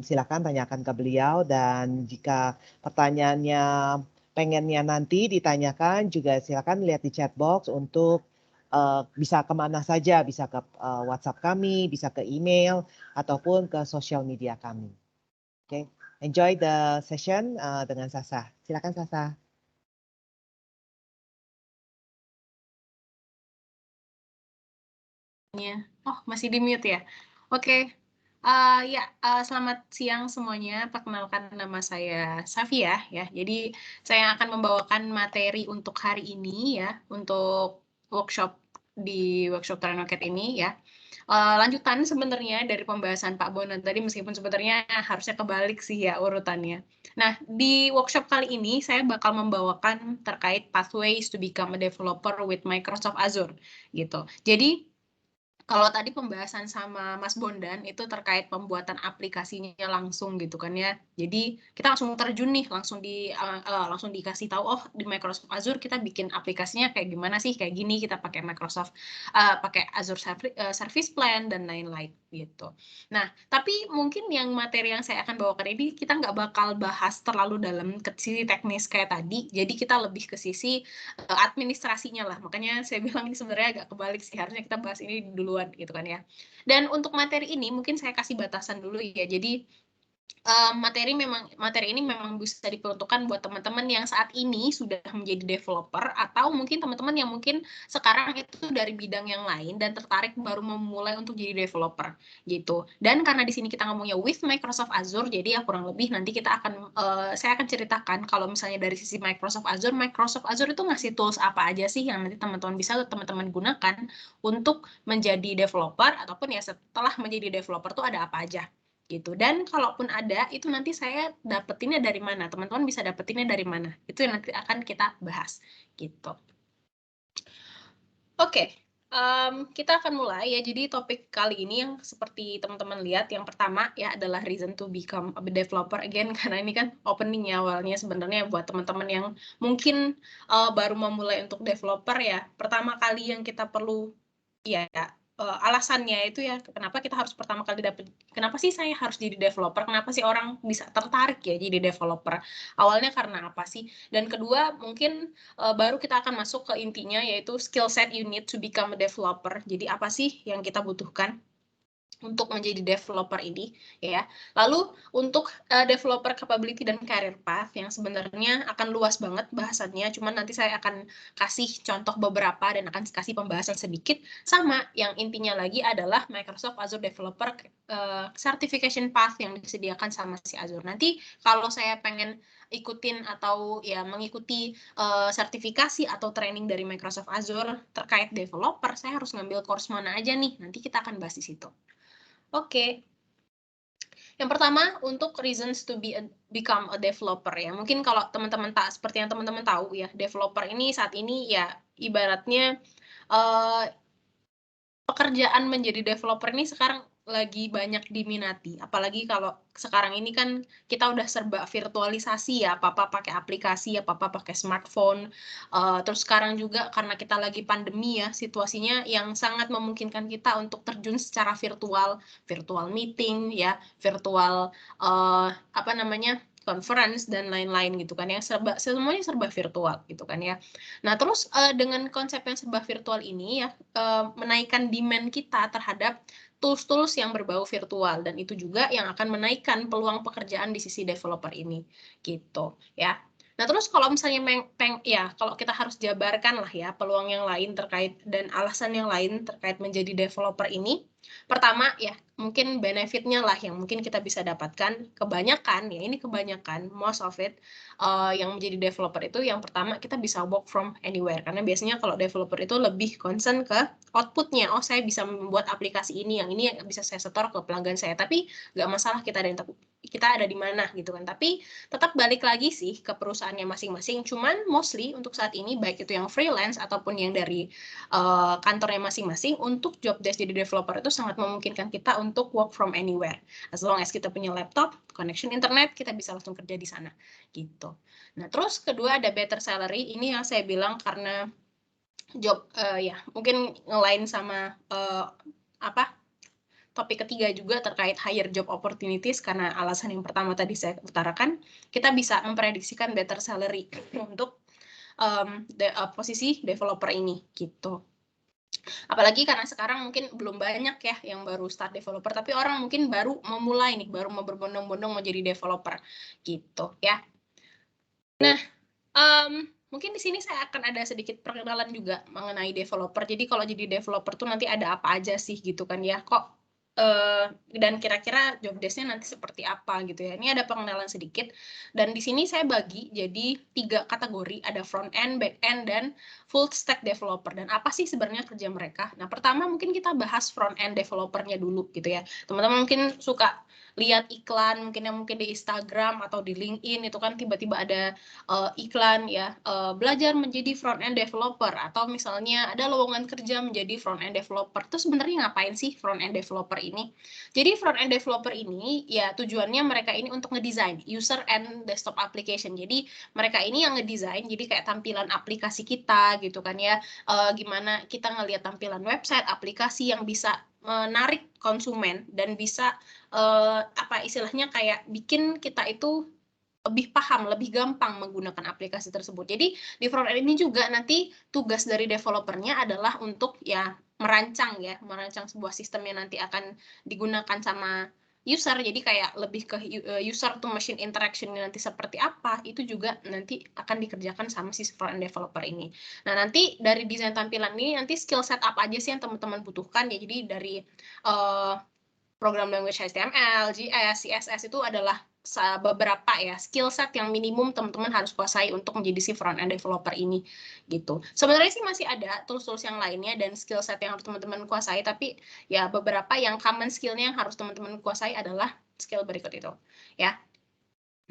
silakan tanyakan ke beliau. Dan jika pertanyaannya pengennya nanti ditanyakan, juga silakan lihat di chat box untuk bisa kemana saja, bisa ke WhatsApp kami, bisa ke email, ataupun ke sosial media kami. Oke. Enjoy the session dengan Sasa. Silakan Sasa. Oh, masih di mute ya? Oke. Selamat siang semuanya. Perkenalkan nama saya Safia ya. Jadi saya akan membawakan materi untuk hari ini ya, untuk workshop di workshop Trenoket ini ya. Lanjutan sebenarnya dari pembahasan Pak Bonan tadi, meskipun sebenarnya harusnya kebalik sih ya urutannya. Nah, di workshop kali ini saya bakal membawakan terkait pathways to become a developer with Microsoft Azure gitu. Jadi kalau tadi pembahasan sama Mas Bondan itu terkait pembuatan aplikasinya langsung gitu kan ya. Jadi kita langsung terjun nih, langsung dikasih tahu, oh di Microsoft Azure kita bikin aplikasinya kayak gimana sih, kayak gini kita pakai pakai Azure Service Plan dan lain-lain gitu. Nah, tapi mungkin yang materi yang saya akan bawakan ini kita nggak bakal bahas terlalu dalam ke sisi teknis kayak tadi. Jadi kita lebih ke sisi administrasinya lah. Makanya saya bilang ini sebenarnya agak kebalik sih, harusnya kita bahas ini duluan gitu kan ya. Dan untuk materi ini mungkin saya kasih batasan dulu ya. Jadi materi ini memang bisa diperuntukkan buat teman-teman yang saat ini sudah menjadi developer, atau mungkin teman-teman yang mungkin sekarang itu dari bidang yang lain dan tertarik baru memulai untuk jadi developer gitu. Dan karena di sini kita ngomongnya with Microsoft Azure, jadi ya kurang lebih nanti saya akan ceritakan kalau misalnya dari sisi Microsoft Azure itu ngasih tools apa aja sih yang nanti teman-teman gunakan untuk menjadi developer, ataupun ya setelah menjadi developer tuh ada apa aja gitu. Dan kalaupun ada, itu nanti saya dapetinnya dari mana, teman-teman bisa dapetinnya dari mana, itu yang nanti akan kita bahas gitu. Oke, kita akan mulai ya. Jadi topik kali ini yang seperti teman-teman lihat, yang pertama ya adalah reason to become a developer again, karena ini kan opening ya awalnya sebenarnya buat teman-teman yang mungkin baru memulai untuk developer ya. Pertama kali yang kita perlu ya alasannya itu ya, kenapa sih saya harus jadi developer, kenapa sih orang bisa tertarik ya jadi developer, awalnya karena apa sih, dan kedua mungkin baru kita akan masuk ke intinya, yaitu skill set you need to become a developer. Jadi apa sih yang kita butuhkan untuk menjadi developer ini ya. Lalu untuk developer capability dan career path yang sebenarnya akan luas banget bahasannya, cuman nanti saya akan kasih contoh beberapa dan akan kasih pembahasan sedikit. Sama yang intinya lagi adalah Microsoft Azure Developer Certification Path yang disediakan sama si Azure. Nanti kalau saya pengen ikutin atau ya mengikuti sertifikasi atau training dari Microsoft Azure terkait developer, saya harus ngambil course mana aja nih, nanti kita akan bahas di situ. Oke. Yang pertama, untuk reasons to become a developer ya. Mungkin kalau teman-teman seperti yang teman-teman tahu ya, developer ini saat ini ya ibaratnya pekerjaan menjadi developer ini sekarang lagi banyak diminati. Apalagi kalau sekarang ini kan kita udah serba virtualisasi ya, apa-apa pakai aplikasi, apa-apa pakai smartphone. Terus sekarang juga karena kita lagi pandemi ya, situasinya yang sangat memungkinkan kita untuk terjun secara virtual meeting ya, virtual conference dan lain-lain gitu kan ya, semuanya serba virtual gitu kan ya. Nah terus dengan konsep yang serba virtual ini ya, menaikkan demand kita terhadap tools-tools yang berbau virtual, dan itu juga yang akan menaikkan peluang pekerjaan di sisi developer ini gitu ya. Nah terus kalau misalnya kalau kita harus jabarkan lah ya peluang yang lain terkait dan alasan yang lain terkait menjadi developer ini, Pertama ya, mungkin benefitnya lah yang mungkin kita bisa dapatkan, kebanyakan ya, ini kebanyakan, most of it, yang menjadi developer itu yang pertama kita bisa work from anywhere. Karena biasanya kalau developer itu lebih concern ke outputnya. Oh, saya bisa membuat aplikasi ini, yang ini bisa saya setor ke pelanggan saya. Tapi nggak masalah kita ada di mana gitu kan. Tapi tetap balik lagi sih ke perusahaannya masing-masing. Cuman mostly untuk saat ini, baik itu yang freelance ataupun yang dari kantornya masing-masing, untuk job desk jadi developer itu sangat memungkinkan kita untuk work from anywhere. As long as kita punya laptop, connection internet, kita bisa langsung kerja di sana gitu. Nah, terus kedua ada better salary. Ini yang saya bilang karena job ya mungkin ngelain sama topik ketiga juga terkait higher job opportunities, karena alasan yang pertama tadi saya utarakan, kita bisa memprediksikan better salary untuk posisi developer ini gitu. Apalagi karena sekarang mungkin belum banyak ya yang baru start developer, tapi orang mungkin baru memulai nih, baru mau berbondong-bondong mau jadi developer gitu ya. Nah, mungkin di sini saya akan ada sedikit perkenalan juga mengenai developer. Jadi kalau jadi developer tuh nanti ada apa aja sih gitu kan ya, kok dan kira-kira job desk-nya nanti seperti apa gitu ya. Ini ada pengenalan sedikit, dan di sini saya bagi jadi 3 kategori, ada front end, back end, dan full stack developer. Dan apa sih sebenarnya kerja mereka? Nah, pertama mungkin kita bahas front end developer-nya dulu gitu ya. Teman-teman mungkin suka lihat iklan mungkin di Instagram atau di LinkedIn itu kan tiba-tiba ada iklan ya, belajar menjadi front end developer, atau misalnya ada lowongan kerja menjadi front end developer. Terus sebenarnya ngapain sih front end developer ini? Jadi front end developer ini ya tujuannya mereka ini untuk ngedesain user and desktop application. Jadi mereka ini yang ngedesain, jadi kayak tampilan aplikasi kita gitu kan ya, gimana kita ngelihat tampilan website, aplikasi yang bisa menarik konsumen dan bisa istilahnya kayak bikin kita itu lebih paham, lebih gampang menggunakan aplikasi tersebut. Jadi di front end ini juga nanti tugas dari developernya adalah untuk ya merancang sebuah sistem yang nanti akan digunakan sama user. Jadi kayak lebih ke user to machine interaction nanti seperti apa, itu juga nanti akan dikerjakan sama si front end developer ini. Nah, nanti dari desain tampilan ini nanti skill set apa aja sih yang teman-teman butuhkan ya. Jadi dari program language HTML, JS, CSS itu adalah beberapa ya skill set yang minimum teman-teman harus kuasai untuk menjadi si front end developer ini gitu. Sebenarnya sih masih ada tools-tools yang lainnya dan skill set yang harus teman-teman kuasai, tapi ya beberapa yang common skill-nya yang harus teman-teman kuasai adalah skill berikut itu ya.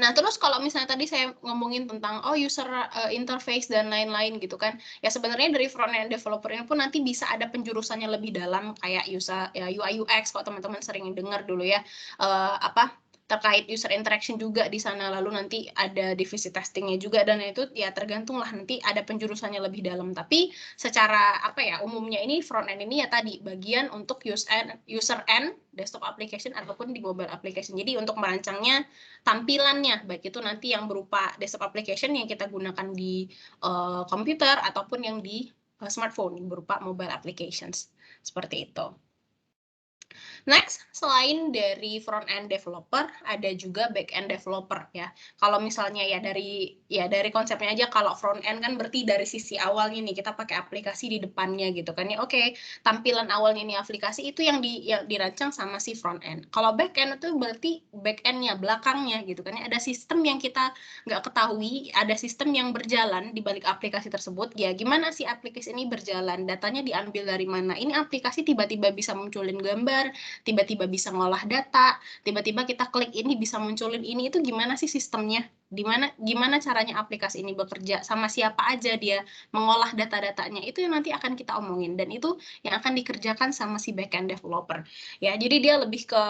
Nah, terus kalau misalnya tadi saya ngomongin tentang user interface dan lain-lain gitu kan, ya sebenarnya dari front end developer ini pun nanti bisa ada penjurusannya lebih dalam kayak user ya, UI UX, kalau teman-teman sering dengar dulu ya, terkait user interaction juga di sana, lalu nanti ada divisi testingnya juga, dan itu ya tergantung lah nanti ada penjurusannya lebih dalam. Tapi secara umumnya ini front end ini ya tadi bagian untuk user end desktop application ataupun di mobile application. Jadi untuk merancangnya tampilannya, baik itu nanti yang berupa desktop application yang kita gunakan di komputer ataupun yang di smartphone yang berupa mobile applications seperti itu. Next, selain dari front end developer, ada juga back end developer ya. Kalau misalnya ya dari konsepnya aja, kalau front end kan berarti dari sisi awalnya nih kita pakai aplikasi di depannya gitu kan ya. Oke, tampilan awalnya nih aplikasi itu yang dirancang sama si front end. Kalau back end itu berarti back endnya, belakangnya gitu kan ya. Ada sistem yang kita nggak ketahui, ada sistem yang berjalan di balik aplikasi tersebut. Ya gimana sih aplikasi ini berjalan? Datanya diambil dari mana? Ini aplikasi tiba-tiba bisa munculin gambar, tiba-tiba bisa ngolah data, tiba-tiba kita klik ini bisa munculin ini, itu gimana sih sistemnya? Gimana caranya aplikasi ini bekerja, sama siapa aja dia mengolah data-datanya, itu yang nanti akan kita omongin, dan itu yang akan dikerjakan sama si backend developer. Ya, jadi dia lebih ke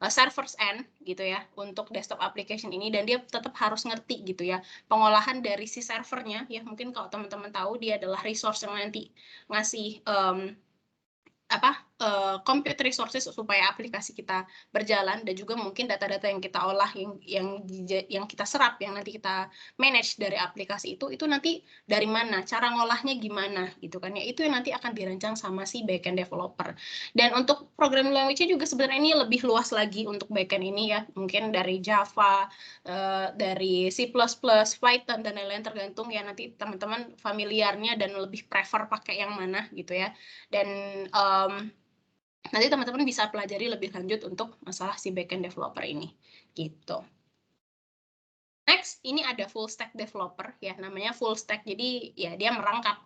server end gitu ya untuk desktop application ini, dan dia tetap harus ngerti gitu ya pengolahan dari si servernya ya. Mungkin kalau teman-teman tahu dia adalah resource yang nanti ngasih compute resources supaya aplikasi kita berjalan, dan juga mungkin data-data yang kita olah, yang kita serap, yang nanti kita manage dari aplikasi itu nanti dari mana, cara ngolahnya gimana gitu kan ya, itu yang nanti akan dirancang sama si backend developer. Dan untuk programming language-nya juga sebenarnya ini lebih luas lagi untuk backend ini ya, mungkin dari Java, dari C++, Python, dan lain-lain, tergantung ya nanti teman-teman familiarnya dan lebih prefer pakai yang mana gitu ya. Dan nanti teman-teman bisa pelajari lebih lanjut untuk masalah si backend developer ini, gitu. Next, ini ada full stack developer ya, namanya full stack. Jadi ya dia merangkap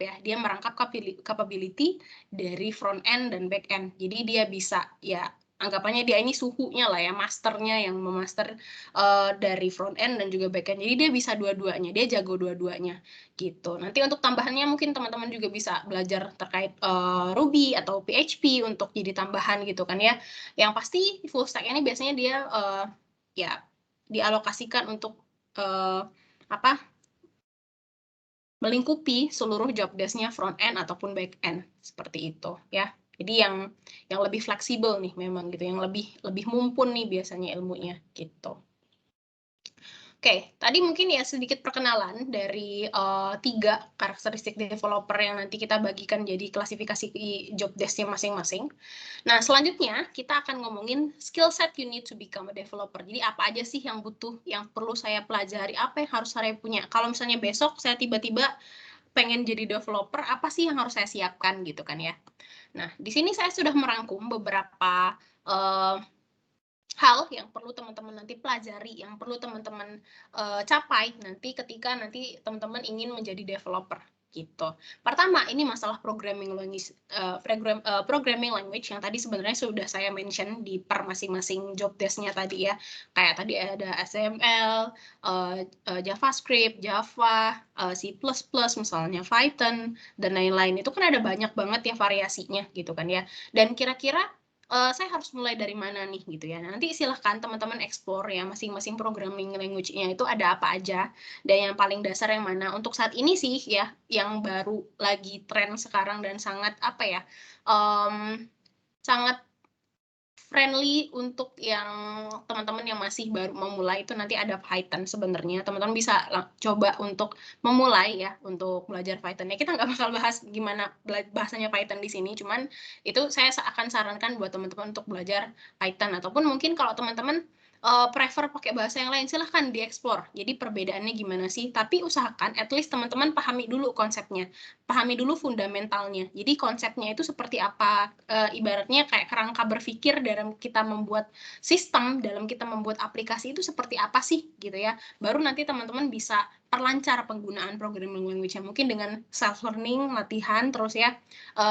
capability dari front end dan back end. Jadi dia bisa ya anggapannya dia ini suhunya lah ya, masternya yang memaster dari front end dan juga back end. Jadi dia bisa dua-duanya, dia jago dua-duanya gitu. Nanti untuk tambahannya mungkin teman-teman juga bisa belajar terkait Ruby atau PHP untuk jadi tambahan gitu kan ya. Yang pasti full stack ini biasanya dia ya dialokasikan untuk melingkupi seluruh job desk-nya front end ataupun back end seperti itu ya. Jadi yang lebih fleksibel nih memang gitu, yang lebih mumpun nih biasanya ilmunya gitu. Oke, tadi mungkin ya sedikit perkenalan dari 3 karakteristik developer yang nanti kita bagikan jadi klasifikasi job desk-nya masing-masing. Nah, selanjutnya kita akan ngomongin skill set you need to become a developer. Jadi apa aja sih yang perlu saya pelajari, apa yang harus saya punya. Kalau misalnya besok saya tiba-tiba pengen jadi developer, apa sih yang harus saya siapkan gitu kan ya. Nah, di sini saya sudah merangkum beberapa hal yang perlu teman-teman nanti pelajari, yang perlu teman-teman capai nanti ketika nanti teman-teman ingin menjadi developer gitu. Pertama, ini masalah programming language yang tadi sebenarnya sudah saya mention di per masing-masing job desk-nya tadi ya. Kayak tadi ada HTML, JavaScript, Java, C++, misalnya Python dan lain-lain. Itu kan ada banyak banget ya variasinya gitu kan ya. Dan kira-kira saya harus mulai dari mana nih gitu ya. Nanti silahkan teman-teman explore ya masing-masing programming language-nya itu ada apa aja dan yang paling dasar yang mana. Untuk saat ini sih ya yang baru lagi tren sekarang dan sangat sangat friendly untuk yang teman-teman yang masih baru memulai itu nanti ada Python sebenarnya. Teman-teman bisa coba untuk memulai ya untuk belajar Python. Ya kita nggak bakal bahas gimana bahasanya Python di sini, cuman itu saya akan sarankan buat teman-teman untuk belajar Python ataupun mungkin kalau teman-teman prefer pakai bahasa yang lain silahkan dieksplor. Jadi perbedaannya gimana sih? Tapi usahakan at least teman-teman pahami dulu konsepnya, pahami dulu fundamentalnya. Jadi konsepnya itu seperti apa? Ibaratnya kayak kerangka berpikir dalam kita membuat sistem, dalam kita membuat aplikasi itu seperti apa sih gitu ya. Baru nanti teman-teman bisa perlancar penggunaan programming language-nya mungkin dengan self learning, latihan terus ya.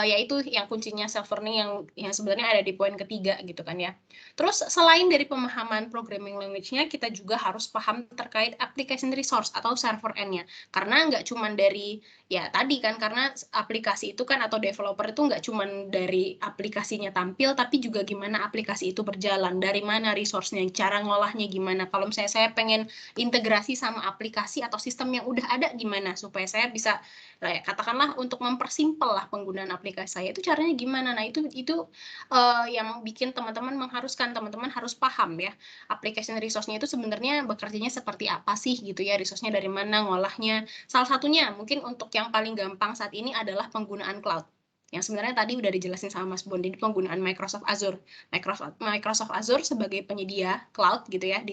Yaitu yang kuncinya self learning yang sebenarnya ada di poin ketiga gitu kan ya. Terus selain dari pemahaman programming language-nya, kita juga harus paham terkait application resource atau server end-nya. Karena nggak cuma dari, ya tadi kan, karena aplikasi itu kan atau developer itu nggak cuma dari aplikasinya tampil, tapi juga gimana aplikasi itu berjalan, dari mana resource-nya, cara ngolahnya gimana. Kalau misalnya saya pengen integrasi sama aplikasi atau sistem yang udah ada gimana, supaya saya bisa, katakanlah untuk mempersimpel lah penggunaan aplikasi saya, itu caranya gimana. Nah, itu yang bikin teman-teman mengharuskan teman-teman harus paham ya application resource-nya itu sebenarnya bekerjanya seperti apa sih gitu ya, resource-nya dari mana, ngolahnya. Salah satunya mungkin untuk yang paling gampang saat ini adalah penggunaan cloud. Yang sebenarnya tadi udah dijelasin sama Mas Bondi, penggunaan Microsoft Azure. Microsoft Azure sebagai penyedia cloud gitu ya,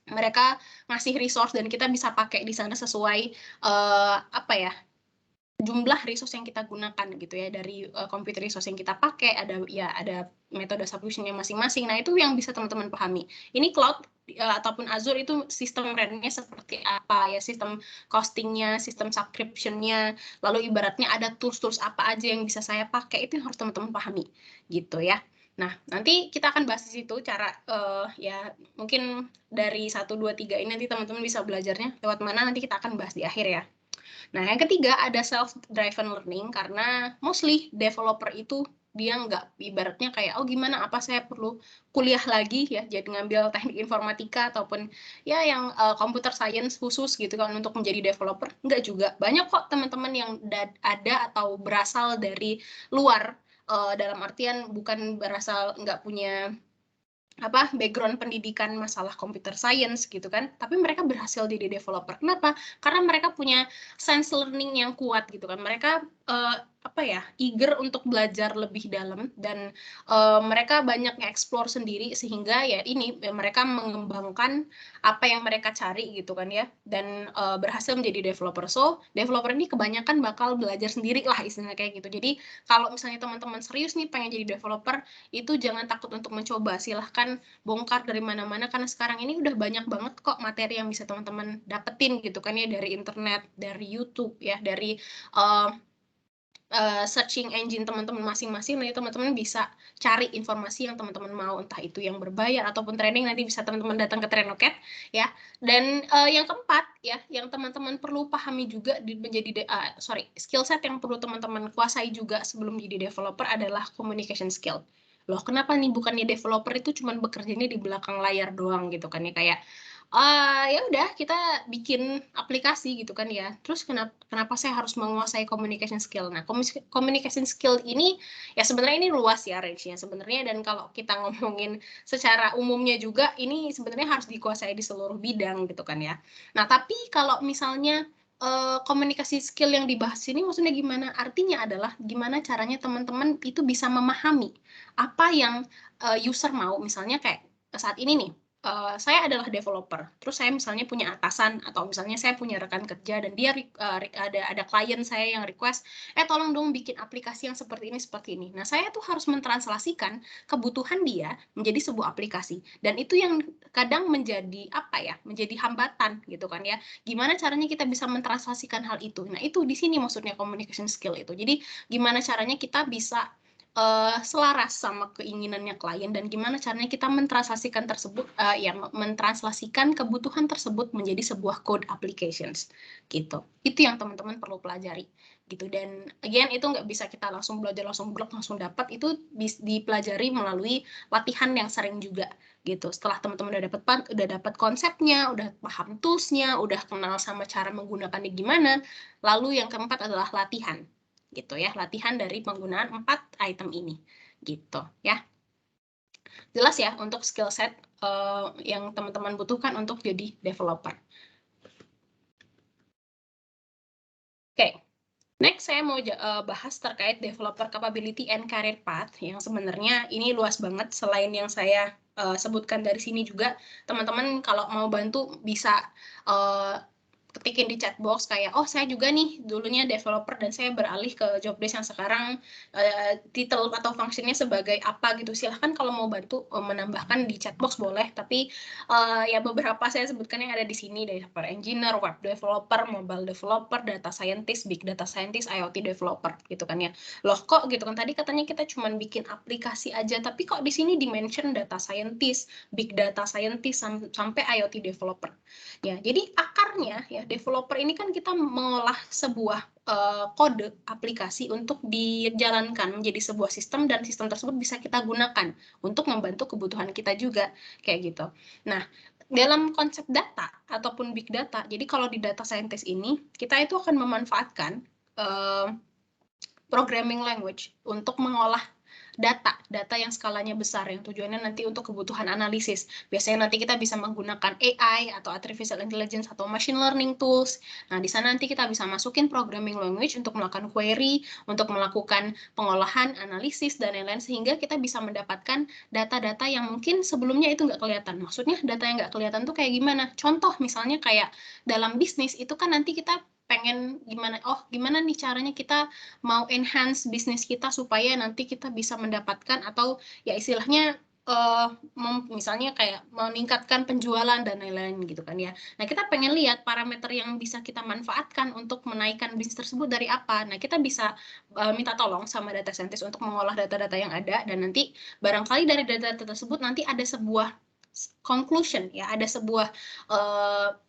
mereka ngasih resource dan kita bisa pakai di sana sesuai jumlah resource yang kita gunakan gitu ya, dari computer resource yang kita pakai, ada metode subscription-nya masing-masing. Nah, itu yang bisa teman-teman pahami. Ini cloud ataupun Azure itu sistem rent-nya seperti apa ya, sistem costing-nya, sistem subscription-nya, lalu ibaratnya ada tools-tools apa aja yang bisa saya pakai, itu yang harus teman-teman pahami gitu ya. Nah, nanti kita akan bahas di situ cara ya mungkin dari 1, 2, 3 ini nanti teman-teman bisa belajarnya lewat mana, nanti kita akan bahas di akhir ya. Nah, yang ketiga ada self-driven learning, karena mostly developer itu dia nggak ibaratnya kayak, oh gimana, apa saya perlu kuliah lagi ya, jadi ngambil teknik informatika ataupun ya yang computer science khusus gitu kan untuk menjadi developer. Nggak juga. Banyak kok teman-teman yang ada atau berasal dari luar, dalam artian bukan berasal, nggak punya background pendidikan masalah computer science gitu kan, tapi mereka berhasil jadi developer. Kenapa? Karena mereka punya sense learning yang kuat gitu kan. Mereka eager untuk belajar lebih dalam dan mereka banyak nge-explore sendiri sehingga mereka mengembangkan apa yang mereka cari gitu kan ya, dan berhasil menjadi developer. So developer ini kebanyakan bakal belajar sendiri lah istilahnya kayak gitu. Jadi kalau misalnya teman-teman serius nih pengen jadi developer, itu jangan takut untuk mencoba, silahkan bongkar dari mana-mana karena sekarang ini udah banyak banget kok materi yang bisa teman-teman dapetin gitu kan ya, dari internet, dari YouTube ya, dari searching engine teman-teman masing-masing. Nanti teman-teman bisa cari informasi yang teman-teman mau, entah itu yang berbayar ataupun training, nanti bisa teman-teman datang ke Trainoket ya. Dan yang keempat ya, yang teman-teman perlu pahami juga skill set yang perlu teman-teman kuasai juga sebelum jadi developer adalah communication skill. Loh, kenapa nih bukannya developer itu cuma bekerjanya di belakang layar doang gitu kan ya, kayak ya udah kita bikin aplikasi gitu kan ya. Terus kenapa saya harus menguasai communication skill? Nah, communication skill ini ya sebenarnya ini luas ya range-nya sebenarnya, dan kalau kita ngomongin secara umumnya juga ini sebenarnya harus dikuasai di seluruh bidang gitu kan ya. Nah, tapi kalau misalnya komunikasi skill yang dibahas ini maksudnya gimana? Artinya adalah gimana caranya teman-teman itu bisa memahami apa yang user mau. Misalnya kayak saat ini nih, saya adalah developer, terus saya misalnya punya atasan atau misalnya saya punya rekan kerja dan dia ada klien saya yang request, tolong dong bikin aplikasi yang seperti ini. Nah, saya tuh harus mentranslasikan kebutuhan dia menjadi sebuah aplikasi, dan itu yang kadang menjadi menjadi hambatan gitu kan ya. Gimana caranya kita bisa mentranslasikan hal itu? Nah, itu di sini maksudnya communication skill itu. Jadi gimana caranya kita bisa selaras sama keinginannya klien, dan gimana caranya kita mentranslasikan mentranslasikan kebutuhan tersebut menjadi sebuah code applications gitu. Itu yang teman-teman perlu pelajari gitu. Dan again, itu nggak bisa kita langsung belajar langsung dapat, itu dipelajari melalui latihan yang sering juga gitu. Setelah teman-teman udah dapat konsepnya, udah paham toolsnya, udah kenal sama cara menggunakannya gimana, lalu yang keempat adalah latihan gitu ya, latihan dari penggunaan 4 item ini gitu ya. Jelas ya untuk skill set yang teman-teman butuhkan untuk jadi developer. Oke. Next, saya mau bahas terkait developer capability and career path, yang sebenarnya ini luas banget. Selain yang saya sebutkan dari sini juga, teman-teman kalau mau bantu bisa ketikin di chat box kayak, oh saya juga nih dulunya developer dan saya beralih ke job desk yang sekarang title atau fungsinya sebagai apa gitu. Silahkan kalau mau bantu menambahkan di chat box boleh, tapi ya beberapa saya sebutkan yang ada di sini, developer engineer, web developer, mobile developer, data scientist, big data scientist, IoT developer gitu kan ya. Loh kok gitu kan, tadi katanya kita cuma bikin aplikasi aja, tapi kok di sini dimention data scientist, big data scientist sampai IoT developer. Ya, jadi akarnya ya developer ini kan kita mengolah sebuah kode aplikasi untuk dijalankan menjadi sebuah sistem, dan sistem tersebut bisa kita gunakan untuk membantu kebutuhan kita juga kayak gitu. Nah, dalam konsep data ataupun big data, jadi kalau di data scientist ini kita itu akan memanfaatkan programming language untuk mengolah data yang skalanya besar, yang tujuannya nanti untuk kebutuhan analisis. Biasanya nanti kita bisa menggunakan AI atau artificial intelligence atau machine learning tools. Nah, di sana nanti kita bisa masukin programming language untuk melakukan query, untuk melakukan pengolahan, analisis, dan lain-lain, sehingga kita bisa mendapatkan data-data yang mungkin sebelumnya itu nggak kelihatan. Maksudnya data yang nggak kelihatan tuh kayak gimana? Contoh misalnya kayak dalam bisnis itu kan nanti kita pengen gimana nih caranya kita mau enhance bisnis kita supaya nanti kita bisa mendapatkan atau ya istilahnya misalnya kayak meningkatkan penjualan dan lain-lain gitu kan ya. Nah, kita pengen lihat parameter yang bisa kita manfaatkan untuk menaikkan bisnis tersebut dari apa. Nah, kita bisa minta tolong sama data scientist untuk mengolah data-data yang ada, dan nanti barangkali dari data-data tersebut nanti ada sebuah conclusion ya, ada sebuah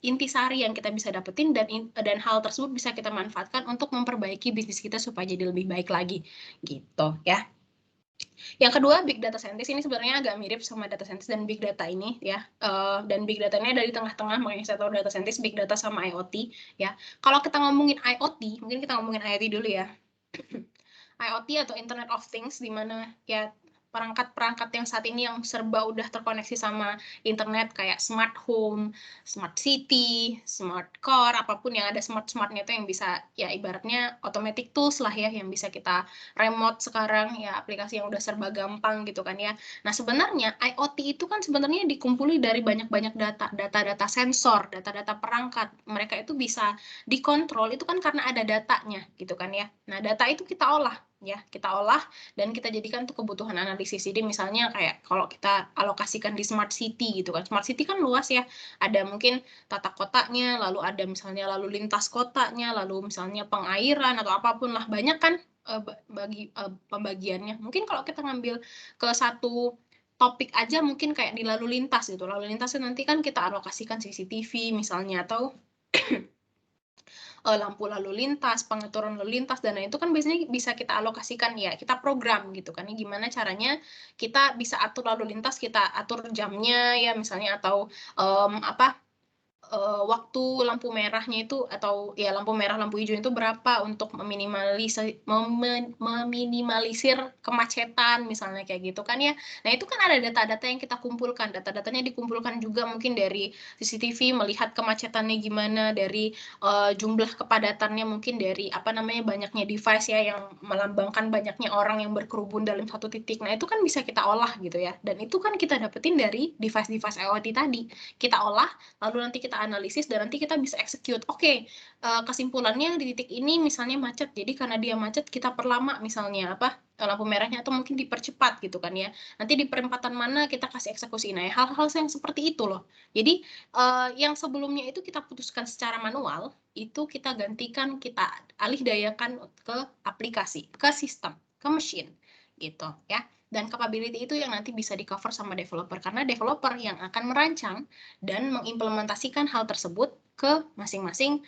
intisari yang kita bisa dapetin, dan hal tersebut bisa kita manfaatkan untuk memperbaiki bisnis kita supaya jadi lebih baik lagi gitu ya. Yang kedua, big data scientist ini sebenarnya agak mirip sama data scientist dan big data ini ya, dan big data ini ada di tengah-tengah, makanya saya tahu data scientist, big data sama IoT ya. Kalau kita ngomongin IoT, mungkin kita ngomongin IoT dulu ya. IoT atau Internet of Things, di mana ya perangkat-perangkat yang saat ini yang serba udah terkoneksi sama internet kayak smart home, smart city, smart car, apapun yang ada smartnya itu yang bisa ya ibaratnya automatic tools lah ya yang bisa kita remote sekarang ya aplikasi yang udah serba gampang gitu kan ya. Nah sebenarnya IoT itu kan sebenarnya dikumpuli dari banyak-banyak data sensor, data-data perangkat. Mereka itu bisa dikontrol itu kan karena ada datanya gitu kan ya. Nah data itu kita olah dan kita jadikan untuk kebutuhan analisis. Jadi misalnya kayak kalau kita alokasikan di smart city gitu kan. Smart city kan luas ya. Ada mungkin tata kotanya, lalu ada misalnya lalu lintas kotanya, lalu misalnya pengairan atau apapun lah. Banyak kan bagi pembagiannya. Mungkin kalau kita ngambil ke satu topik aja mungkin kayak di lalu lintas gitu. Lalu lintas nanti kan kita alokasikan CCTV misalnya atau lampu lalu lintas, pengaturan lalu lintas, dan itu kan biasanya bisa kita alokasikan ya, kita program gitu kan. Gimana caranya kita bisa atur lalu lintas, kita atur jamnya ya misalnya atau waktu lampu merahnya itu atau ya lampu merah lampu hijau itu berapa untuk meminimalisir kemacetan misalnya kayak gitu kan ya. Nah itu kan ada data-data yang kita kumpulkan, data-datanya dikumpulkan juga mungkin dari CCTV melihat kemacetannya gimana, dari jumlah kepadatannya mungkin dari banyaknya device ya yang melambangkan banyaknya orang yang berkerumun dalam satu titik. Nah itu kan bisa kita olah gitu ya, dan itu kan kita dapetin dari device-device IoT tadi kita olah lalu nanti kita analisis dan nanti kita bisa execute. Oke, kesimpulannya di titik ini misalnya macet, jadi karena dia macet kita perlama misalnya lampu merahnya atau mungkin dipercepat gitu kan ya. Nanti di perempatan mana kita kasih eksekusi. Nah, hal-hal yang seperti itu loh. Jadi yang sebelumnya itu kita putuskan secara manual, itu kita gantikan, kita alih dayakan ke aplikasi, ke sistem, ke mesin gitu ya. Dan capability itu yang nanti bisa di cover sama developer karena developer yang akan merancang dan mengimplementasikan hal tersebut ke masing-masing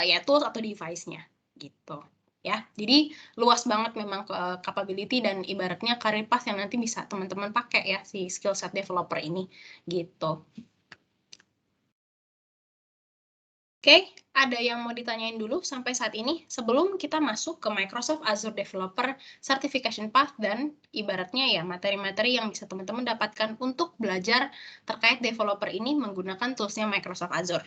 ya tools atau device-nya gitu ya. Jadi luas banget memang capability dan ibaratnya career path yang nanti bisa teman-teman pakai ya si skill set developer ini gitu. Oke, ada yang mau ditanyain dulu sampai saat ini sebelum kita masuk ke Microsoft Azure Developer Certification Path dan ibaratnya ya materi-materi yang bisa teman-teman dapatkan untuk belajar terkait developer ini menggunakan toolsnya Microsoft Azure.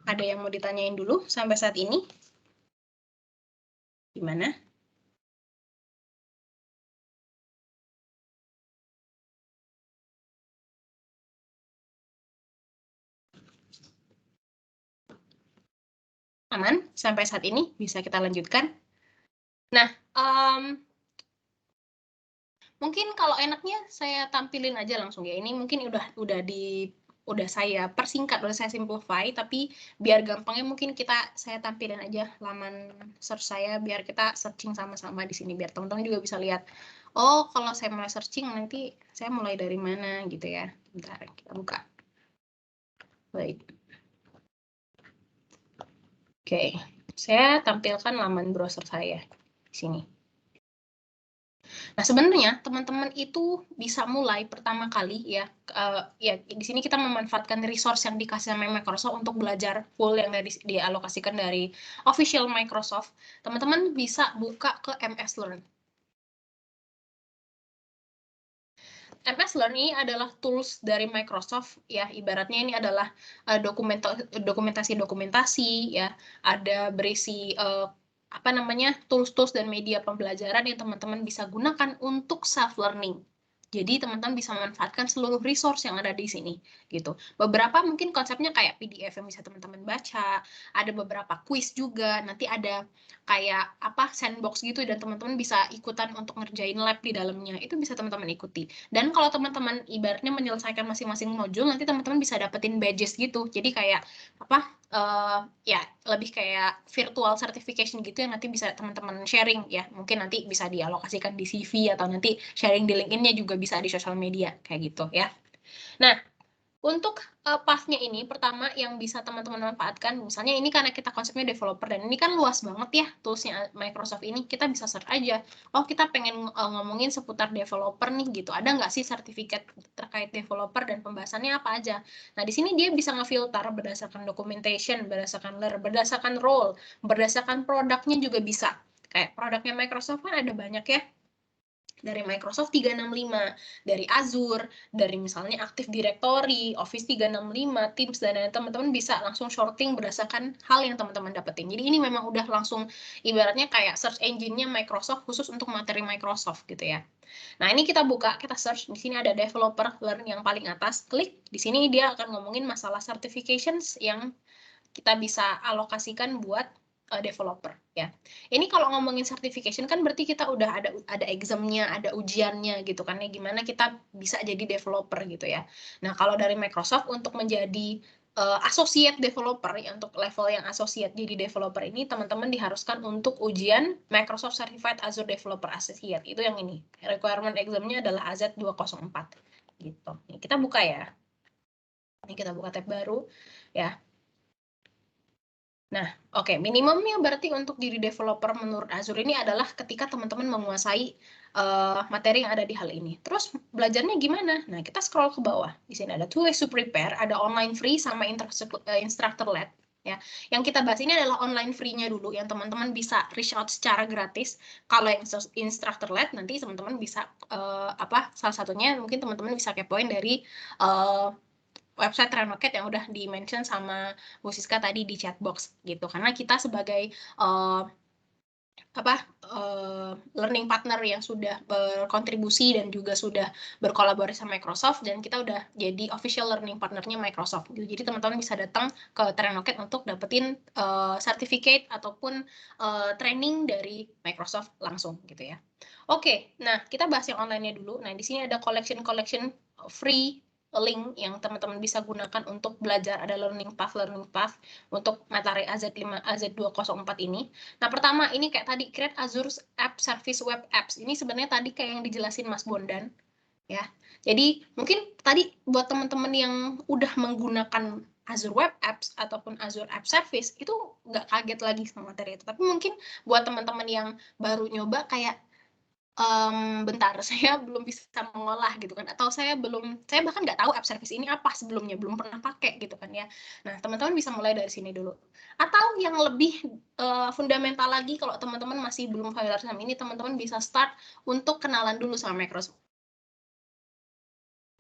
Ada yang mau ditanyain dulu sampai saat ini? Gimana? Aman? Sampai saat ini bisa kita lanjutkan? Nah, mungkin kalau enaknya saya tampilin aja langsung ya. Ini mungkin udah saya persingkat, udah saya simplify, tapi biar gampangnya mungkin saya tampilin aja laman search saya biar kita searching sama-sama di sini biar teman-teman juga bisa lihat. Oh, kalau saya mulai searching nanti saya mulai dari mana gitu ya. Bentar, kita buka. Baik. Oke, saya tampilkan laman browser saya di sini. Nah, sebenarnya teman-teman itu bisa mulai pertama kali ya di sini kita memanfaatkan resource yang dikasih sama Microsoft untuk belajar full yang dialokasikan dari official Microsoft. Teman-teman bisa buka ke MS Learn. MS Learn ini adalah tools dari Microsoft ya, ibaratnya ini adalah dokumentasi ya, ada berisi tools-tools dan media pembelajaran yang teman-teman bisa gunakan untuk self learning. Jadi teman-teman bisa memanfaatkan seluruh resource yang ada di sini gitu. Beberapa mungkin konsepnya kayak PDF yang bisa teman-teman baca, ada beberapa quiz juga, nanti ada kayak sandbox gitu dan teman-teman bisa ikutan untuk ngerjain lab di dalamnya. Itu bisa teman-teman ikuti. Dan kalau teman-teman ibaratnya menyelesaikan masing-masing modul, nanti teman-teman bisa dapetin badges gitu. Jadi kayak ya lebih kayak virtual certification gitu yang nanti bisa teman-teman sharing ya. Mungkin nanti bisa dialokasikan di CV atau nanti sharing di LinkedIn-nya juga bisa di sosial media kayak gitu ya. Nah, untuk path-nya ini pertama yang bisa teman-teman manfaatkan, misalnya ini karena kita konsepnya developer dan ini kan luas banget ya tools-nya Microsoft ini, kita bisa search aja. Oh, kita pengen ngomongin seputar developer nih gitu. Ada nggak sih sertifikat terkait developer dan pembahasannya apa aja? Nah, di sini dia bisa ngefilter berdasarkan documentation, berdasarkan learn, berdasarkan role, berdasarkan produknya juga bisa. Kayak produknya Microsoft kan ada banyak ya. dari Microsoft 365, dari Azure, dari misalnya Active Directory, Office 365, Teams, dan lain-lain, teman-teman bisa langsung sorting berdasarkan hal yang teman-teman dapetin. Jadi ini memang udah langsung ibaratnya kayak search engine-nya Microsoft khusus untuk materi Microsoft gitu ya. Nah, ini kita buka, kita search, di sini ada developer learn yang paling atas, klik, di sini dia akan ngomongin masalah certifications yang kita bisa alokasikan buat developer ya. Ini kalau ngomongin certification kan berarti kita udah ada examnya, ada ujiannya gitu kan ya, gimana kita bisa jadi developer gitu ya. Nah, kalau dari Microsoft untuk menjadi associate developer ya, untuk level yang associate jadi developer ini teman-teman diharuskan untuk ujian Microsoft Certified Azure Developer Associate. Itu yang ini. Requirement examnya adalah AZ 204 gitu. Ini kita buka ya. Ini kita buka tab baru ya. Nah, oke, minimumnya berarti untuk diri developer menurut Azure ini adalah ketika teman-teman menguasai materi yang ada di hal ini. Terus belajarnya gimana? Nah, kita scroll ke bawah. Di sini ada 2 ways to prepare, ada online free sama instructor led. Ya, yang kita bahas ini adalah online free-nya dulu, yang teman-teman bisa reach out secara gratis. Kalau yang instructor led nanti teman-teman bisa salah satunya mungkin teman-teman bisa kepoin dari website Trenoket yang udah di-mention sama Bu Siska tadi di chat box gitu. Karena kita sebagai learning partner yang sudah berkontribusi dan juga sudah berkolaborasi sama Microsoft, dan kita udah jadi official learning partnernya Microsoft gitu. Jadi teman-teman bisa datang ke Trenoket untuk dapetin certificate ataupun training dari Microsoft langsung gitu ya. Oke, nah kita bahas yang online-nya dulu. Nah, di sini ada collection free link yang teman-teman bisa gunakan untuk belajar, ada learning path untuk materi AZ204 ini. Nah, pertama ini kayak tadi, create Azure App Service Web Apps. Ini sebenarnya tadi kayak yang dijelasin Mas Bondan, ya. Jadi, mungkin tadi buat teman-teman yang udah menggunakan Azure Web Apps ataupun Azure App Service, itu nggak kaget lagi sama materi itu. Tapi mungkin buat teman-teman yang baru nyoba kayak, bentar, saya belum bisa mengolah gitu kan, atau saya bahkan nggak tahu app service ini apa sebelumnya, belum pernah pakai gitu kan ya. Nah, teman-teman bisa mulai dari sini dulu. Atau yang lebih fundamental lagi, kalau teman-teman masih belum familiar sama ini, teman-teman bisa start untuk kenalan dulu sama Microsoft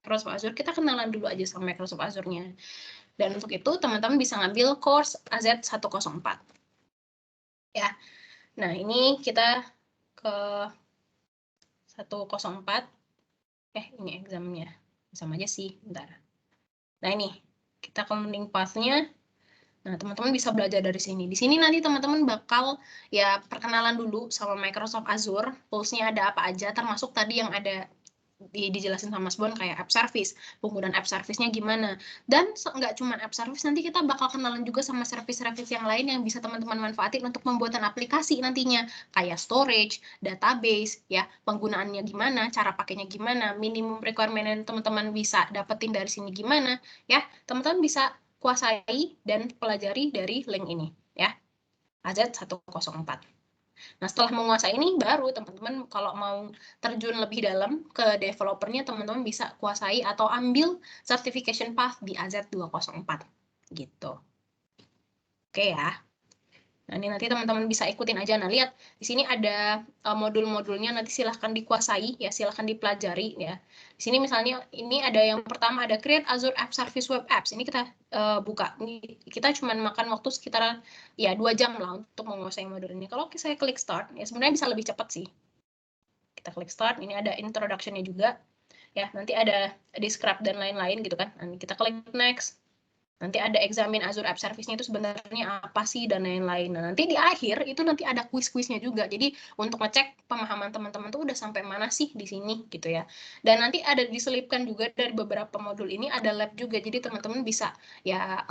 Azure. Kita kenalan dulu aja sama Microsoft Azure-nya. Dan untuk itu, teman-teman bisa ngambil course AZ104. Ya. Nah, ini kita ke 104. Ini examnya. Sama aja sih, bentar. Nah, ini. Kita ke learning path-nya. Nah, teman-teman bisa belajar dari sini. Di sini nanti teman-teman bakal ya perkenalan dulu sama Microsoft Azure. Tools-nya ada apa aja, termasuk tadi yang ada dijelasin sama Mas Bon kayak app service, penggunaan app service-nya gimana. Dan nggak cuma app service, nanti kita bakal kenalan juga sama service-service yang lain yang bisa teman-teman manfaatin untuk pembuatan aplikasi nantinya, kayak storage, database, ya, penggunaannya gimana, cara pakainya gimana, minimum requirement yang teman-teman bisa dapetin dari sini gimana, ya, teman-teman bisa kuasai dan pelajari dari link ini, ya, AZ104. Nah, setelah menguasai ini, baru teman-teman kalau mau terjun lebih dalam ke developernya, teman-teman bisa kuasai atau ambil certification path di AZ204. Gitu. Oke ya. Nah, ini nanti teman-teman bisa ikutin aja. Nah, lihat di sini ada modul-modulnya, nanti silahkan dikuasai ya, silahkan dipelajari ya. Di sini misalnya ini ada yang pertama, ada create Azure App Service Web Apps. Ini kita buka. Ini kita cuma makan waktu sekitar ya 2 jam lah untuk menguasai modul ini. Kalau saya klik start, ya sebenarnya bisa lebih cepat sih. Kita klik start, ini ada introduction-nya juga. Ya, nanti ada describe dan lain-lain gitu kan. Nanti kita klik next. Nanti ada examine Azure App Service-nya itu sebenarnya apa sih dan lain-lain. Nah, nanti di akhir itu nanti ada quiz-quiznya juga. Jadi untuk ngecek pemahaman teman-teman tuh udah sampai mana sih di sini gitu ya. Dan nanti ada diselipkan juga dari beberapa modul ini ada lab juga. Jadi teman-teman bisa ya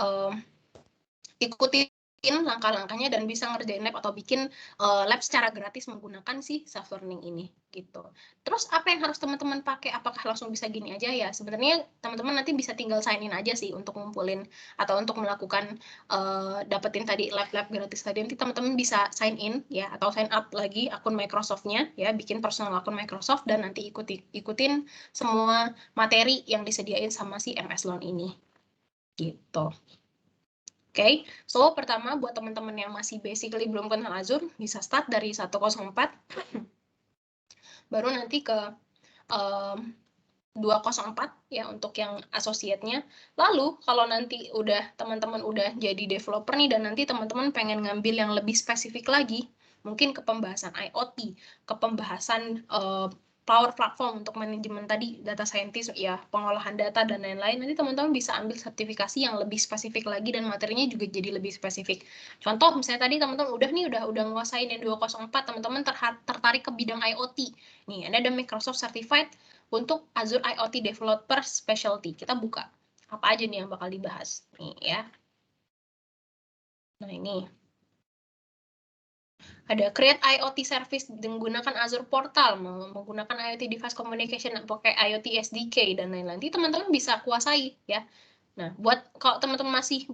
ikutin langkah-langkahnya dan bisa ngerjain lab atau bikin lab secara gratis menggunakan si self learning ini gitu. Terus apa yang harus teman-teman pakai? Apakah langsung bisa gini aja ya? Sebenarnya teman-teman nanti bisa tinggal sign in aja sih untuk ngumpulin atau untuk melakukan dapetin tadi lab-lab gratis tadi. Nanti teman-teman bisa sign in ya atau sign up lagi akun Microsoft-nya ya, bikin personal akun Microsoft dan nanti ikutin semua materi yang disediain sama si MS Learn ini. Gitu. Oke, so pertama buat teman-teman yang masih basically belum kenal Azure, bisa start dari 104. baru nanti ke 204 ya untuk yang associate-nya. Lalu kalau nanti teman-teman udah jadi developer nih dan nanti teman-teman pengen ngambil yang lebih spesifik lagi, mungkin ke pembahasan IoT, ke pembahasan Power Platform untuk manajemen tadi, data scientist, ya pengolahan data dan lain-lain, nanti teman-teman bisa ambil sertifikasi yang lebih spesifik lagi dan materinya juga jadi lebih spesifik. Contoh misalnya tadi teman-teman udah nguasain yang 204, teman-teman tertarik ke bidang IoT. Nih, ada Microsoft Certified untuk Azure IoT Developer Specialty. Kita buka apa aja nih yang bakal dibahas. Nih ya. Nah, ini. Ada create IoT service menggunakan Azure Portal, menggunakan IoT device communication, pakai IoT SDK dan lain-lain. Nanti teman-teman bisa kuasai ya. Nah, buat kalau teman-teman masih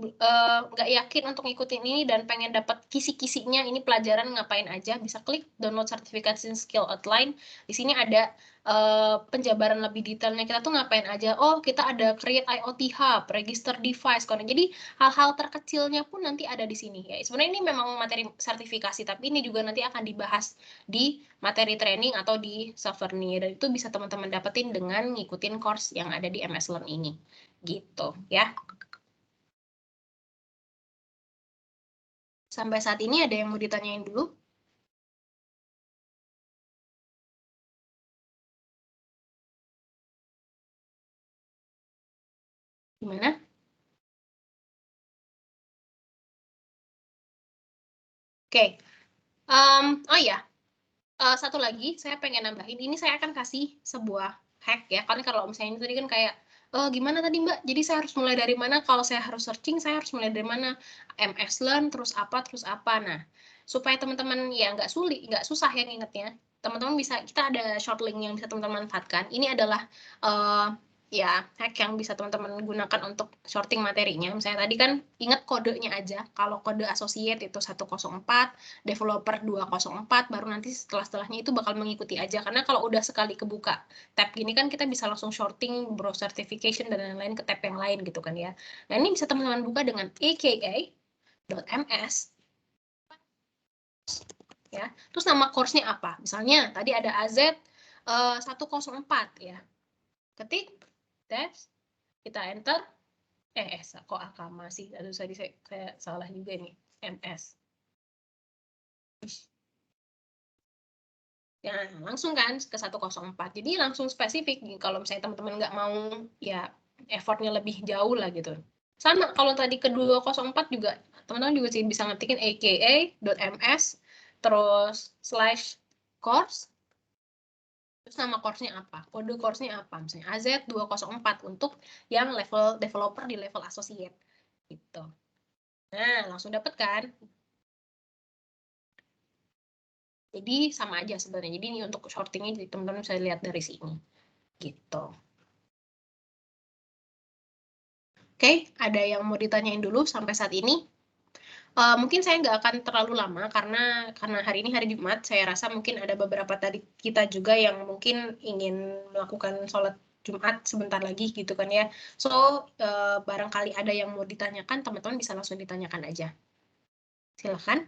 nggak yakin untuk ngikutin ini dan pengen dapat kisi-kisinya, ini pelajaran ngapain aja, bisa klik download certification skill outline. Di sini ada penjabaran lebih detailnya kita tuh ngapain aja. Oh, kita ada create IoT hub, register device, jadi hal-hal terkecilnya pun nanti ada di sini ya. Sebenarnya ini memang materi sertifikasi, tapi ini juga nanti akan dibahas di materi training atau di software-nya, dan itu bisa teman-teman dapetin dengan ngikutin course yang ada di MS Learn ini. Gitu ya. Sampai saat ini ada yang mau ditanyain dulu? Gimana? Oke. Oh ya, satu lagi saya pengen nambahin. Ini saya akan kasih sebuah hack ya. Karena kalau misalnya ini tadi kan kayak gimana tadi Mbak? Jadi saya harus mulai dari mana? Kalau saya harus searching, saya harus mulai dari mana? MS Learn, terus apa? Nah, supaya teman-teman ya nggak susah ya ngingetnya. Teman-teman bisa, kita ada short link yang bisa teman-teman manfaatkan. Ini adalah ya hack yang bisa teman-teman gunakan untuk sorting materinya. Misalnya tadi kan ingat kodenya aja. Kalau kode associate itu 104, developer 204, baru nanti setelahnya itu bakal mengikuti aja. Karena kalau udah sekali kebuka tab gini kan kita bisa langsung sorting, browse certification, dan lain-lain ke tab yang lain gitu kan ya. Nah ini bisa teman-teman buka dengan aka.ms ya. Terus nama course-nya apa? Misalnya tadi ada AZ 104 ya. Ketik tes, kita enter, kok Akama sih? Aduh, saya salah juga nih, MS. Ya, langsung kan ke 104. Jadi langsung spesifik. Kalau misalnya teman-teman nggak mau, ya effortnya lebih jauh lah gitu. Sama, kalau tadi ke 204 juga, teman-teman juga sih bisa ngetikin aka.ms, terus /course, terus nama course-nya apa, kode course-nya apa, misalnya AZ204 untuk yang level developer di level associate gitu. Nah, langsung dapet kan? Jadi sama aja sebenarnya. Jadi ini untuk sortingnya, jadi teman-teman bisa lihat dari sini gitu. Oke, ada yang mau ditanyain dulu sampai saat ini? Mungkin saya nggak akan terlalu lama karena hari ini hari Jumat, saya rasa mungkin ada beberapa tadi kita juga yang mungkin ingin melakukan sholat Jumat sebentar lagi gitu kan ya. So, barangkali ada yang mau ditanyakan, teman-teman bisa langsung ditanyakan aja. Silakan.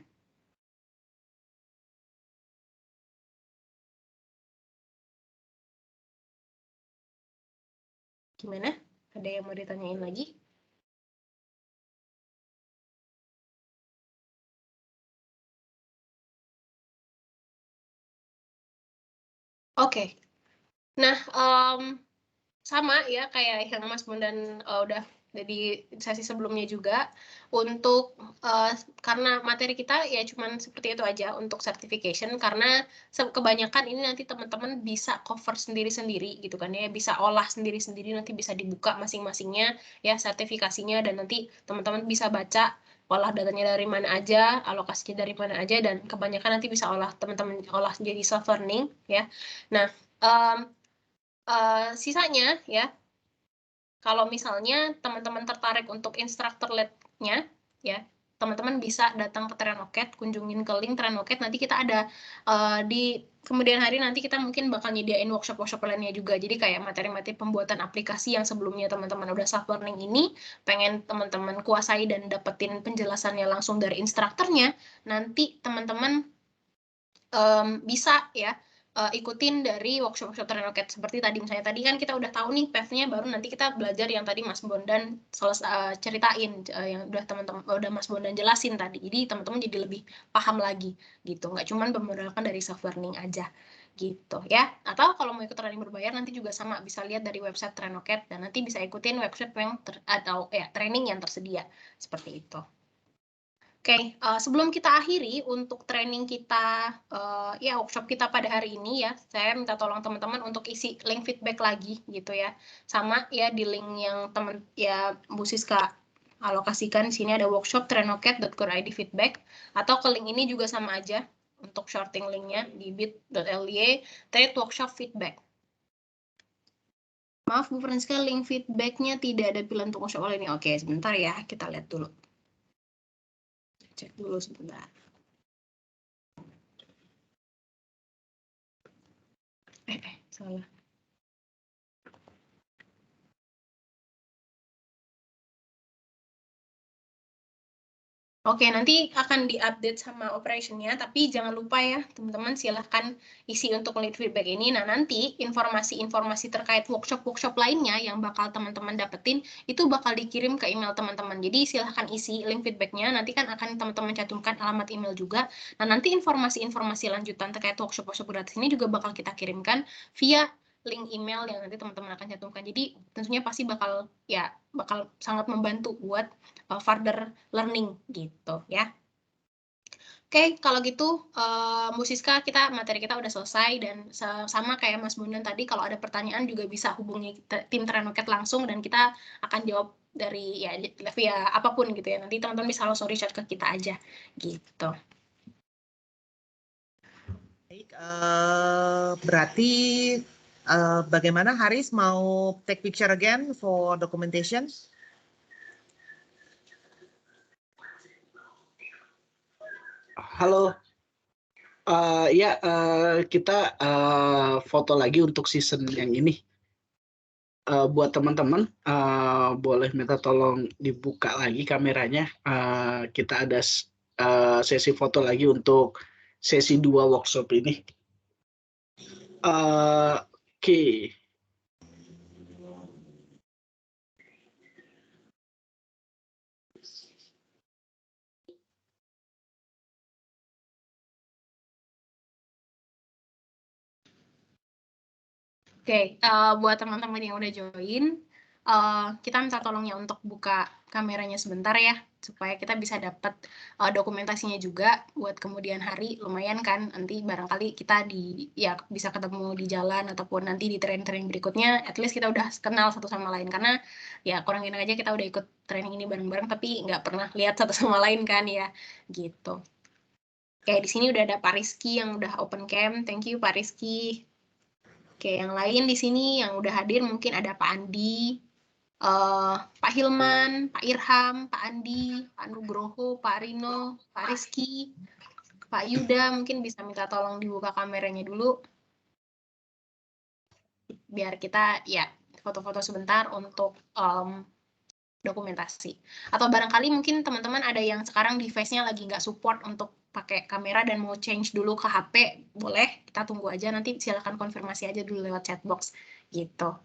Gimana? Ada yang mau ditanyain lagi? Oke. Nah, sama ya kayak yang Mas Bondan udah di sesi sebelumnya juga, untuk karena materi kita ya cuman seperti itu aja untuk certification, karena kebanyakan ini nanti teman-teman bisa cover sendiri-sendiri gitu kan ya, bisa olah sendiri-sendiri, nanti bisa dibuka masing-masingnya ya sertifikasinya, dan nanti teman-teman bisa baca olah datanya dari mana aja, alokasinya dari mana aja, dan kebanyakan nanti bisa teman-teman olah jadi self learning ya. Nah, sisanya ya, kalau misalnya teman-teman tertarik untuk instructor led-nya ya, teman-teman bisa datang ke Trenoket, kunjungin ke link Trenoket, nanti kita ada di kemudian hari nanti kita mungkin bakal nyediain workshop-workshop lainnya juga. Jadi kayak materi-materi pembuatan aplikasi yang sebelumnya teman-teman udah self learning ini, pengen teman-teman kuasai dan dapetin penjelasannya langsung dari instrukturnya, nanti teman-teman bisa ya ikutin dari workshop-workshop Trenoket seperti tadi. Misalnya tadi kan kita udah tahu nih path-nya, baru nanti kita belajar yang tadi Mas Bondan ceritain, yang udah Mas Bondan jelasin tadi. Jadi teman-teman jadi lebih paham lagi gitu. Nggak cuma bermodalkan dari self learning aja gitu ya. Atau kalau mau ikut training berbayar nanti juga sama, bisa lihat dari website Trenoket dan nanti bisa ikutin website yang atau training yang tersedia seperti itu. Oke, sebelum kita akhiri untuk training kita, workshop kita pada hari ini ya, saya minta tolong teman-teman untuk isi link feedback lagi gitu ya. Sama ya di link yang Bu Siska alokasikan, di sini ada workshop trenoket.co.id feedback, atau ke link ini juga sama aja untuk shorting linknya di bit.ly trade workshop feedback. Maaf Bu Francisca, link feedbacknya tidak ada pilihan untuk workshop ini. Oke, sebentar ya, kita lihat dulu. Cek dulu sebentar. Salah. Oke, nanti akan diupdate sama operationnya, tapi jangan lupa ya, teman-teman silahkan isi untuk link feedback ini. Nah, nanti informasi-informasi terkait workshop-workshop lainnya yang bakal teman-teman dapetin, itu bakal dikirim ke email teman-teman. Jadi silahkan isi link feedbacknya, nanti kan akan teman-teman cantumkan alamat email juga. Nah, nanti informasi-informasi lanjutan terkait workshop-workshop gratis ini juga bakal kita kirimkan via link email yang nanti teman-teman akan cantumkan. Jadi tentunya pasti bakal sangat membantu buat further learning gitu ya. Oke, kalau gitu Bu Siska, materi kita udah selesai dan sama kayak Mas Bondan tadi, kalau ada pertanyaan juga bisa hubungi tim Trenoket langsung dan kita akan jawab dari via apapun gitu ya. Nanti teman-teman bisa langsung reach out ke kita aja gitu. Baik, berarti bagaimana Haris mau take picture again for documentation? Halo, kita foto lagi untuk season yang ini. Buat teman-teman, boleh minta tolong dibuka lagi kameranya. Kita ada sesi foto lagi untuk sesi 2 workshop ini. Oke. Oke, buat teman-teman yang udah join, kita minta tolongnya untuk buka kameranya sebentar ya, supaya kita bisa dapat dokumentasinya juga buat kemudian hari. Lumayan kan, nanti barangkali kita bisa ketemu di jalan ataupun nanti di training-training berikutnya, at least kita udah kenal satu sama lain. Karena ya kurang enak aja kita udah ikut training ini bareng-bareng, tapi nggak pernah lihat satu sama lain kan ya, gitu. Oke, di sini udah ada Pak Rizky yang udah open cam. Thank you Pak Rizky. Oke, yang lain di sini yang udah hadir mungkin ada Pak Andi, Pak Hilman, Pak Irham, Pak Andi, Pak Nugroho, Pak Rino, Pak Rizky, Pak Yuda, mungkin bisa minta tolong dibuka kameranya dulu. Biar kita foto-foto sebentar untuk dokumentasi. Atau barangkali mungkin teman-teman ada yang sekarang device-nya lagi nggak support untuk pakai kamera dan mau change dulu ke HP, boleh, kita tunggu aja, nanti silakan konfirmasi aja dulu lewat chat box, gitu.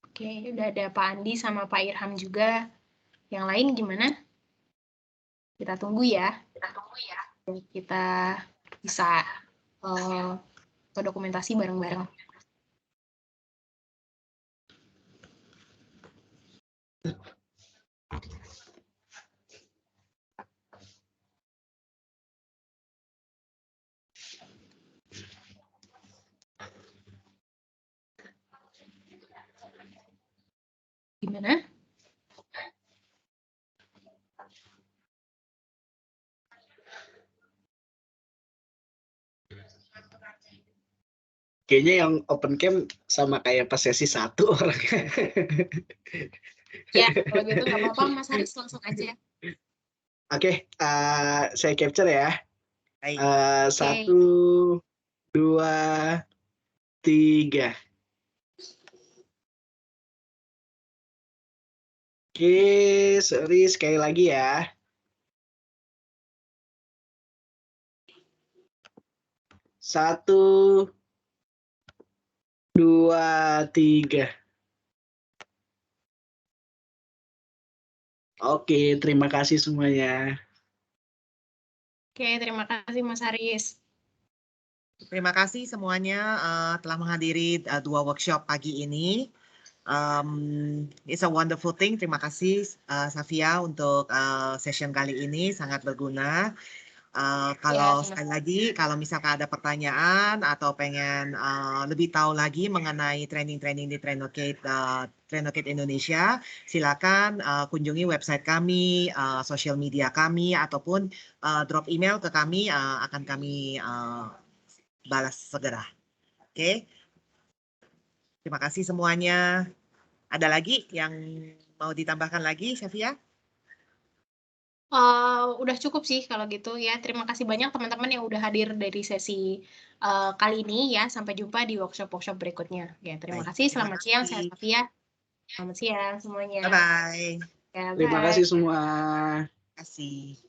Oke, udah ada Pak Andi sama Pak Irham juga. Yang lain gimana? Kita tunggu ya. Kita bisa ke dokumentasi bareng-bareng. Gimana? Kayaknya yang open cam sama kayak pas sesi 1 orangnya. Ya, kalau gitu nggak apa-apa, Mas Haris langsung aja. Oke, saya capture ya. Baik. 1, 2, 3. Oke, sorry sekali lagi ya. 1, 2, 3. Oke, terima kasih semuanya. Oke, terima kasih Mas Haris. Terima kasih semuanya telah menghadiri 2 workshop pagi ini. It's a wonderful thing. Terima kasih Safia untuk session kali ini, sangat berguna. Kalau sama-sama. sekali lagi, kalau misalkan ada pertanyaan atau pengen lebih tahu lagi mengenai training-training di Trainocate Indonesia, silakan kunjungi website kami, sosial media kami, ataupun drop email ke kami, akan kami balas segera. Oke. Terima kasih semuanya. Ada lagi yang mau ditambahkan lagi, Safia? Udah cukup sih kalau gitu ya. Terima kasih banyak teman-teman yang udah hadir dari sesi kali ini ya. Sampai jumpa di workshop-workshop berikutnya. Ya, terima Baik, kasih. terima Selamat siang, saya kasih. Safia. Selamat siang semuanya. Bye-bye. Ya, Terima bye. kasih semua. Terima kasih.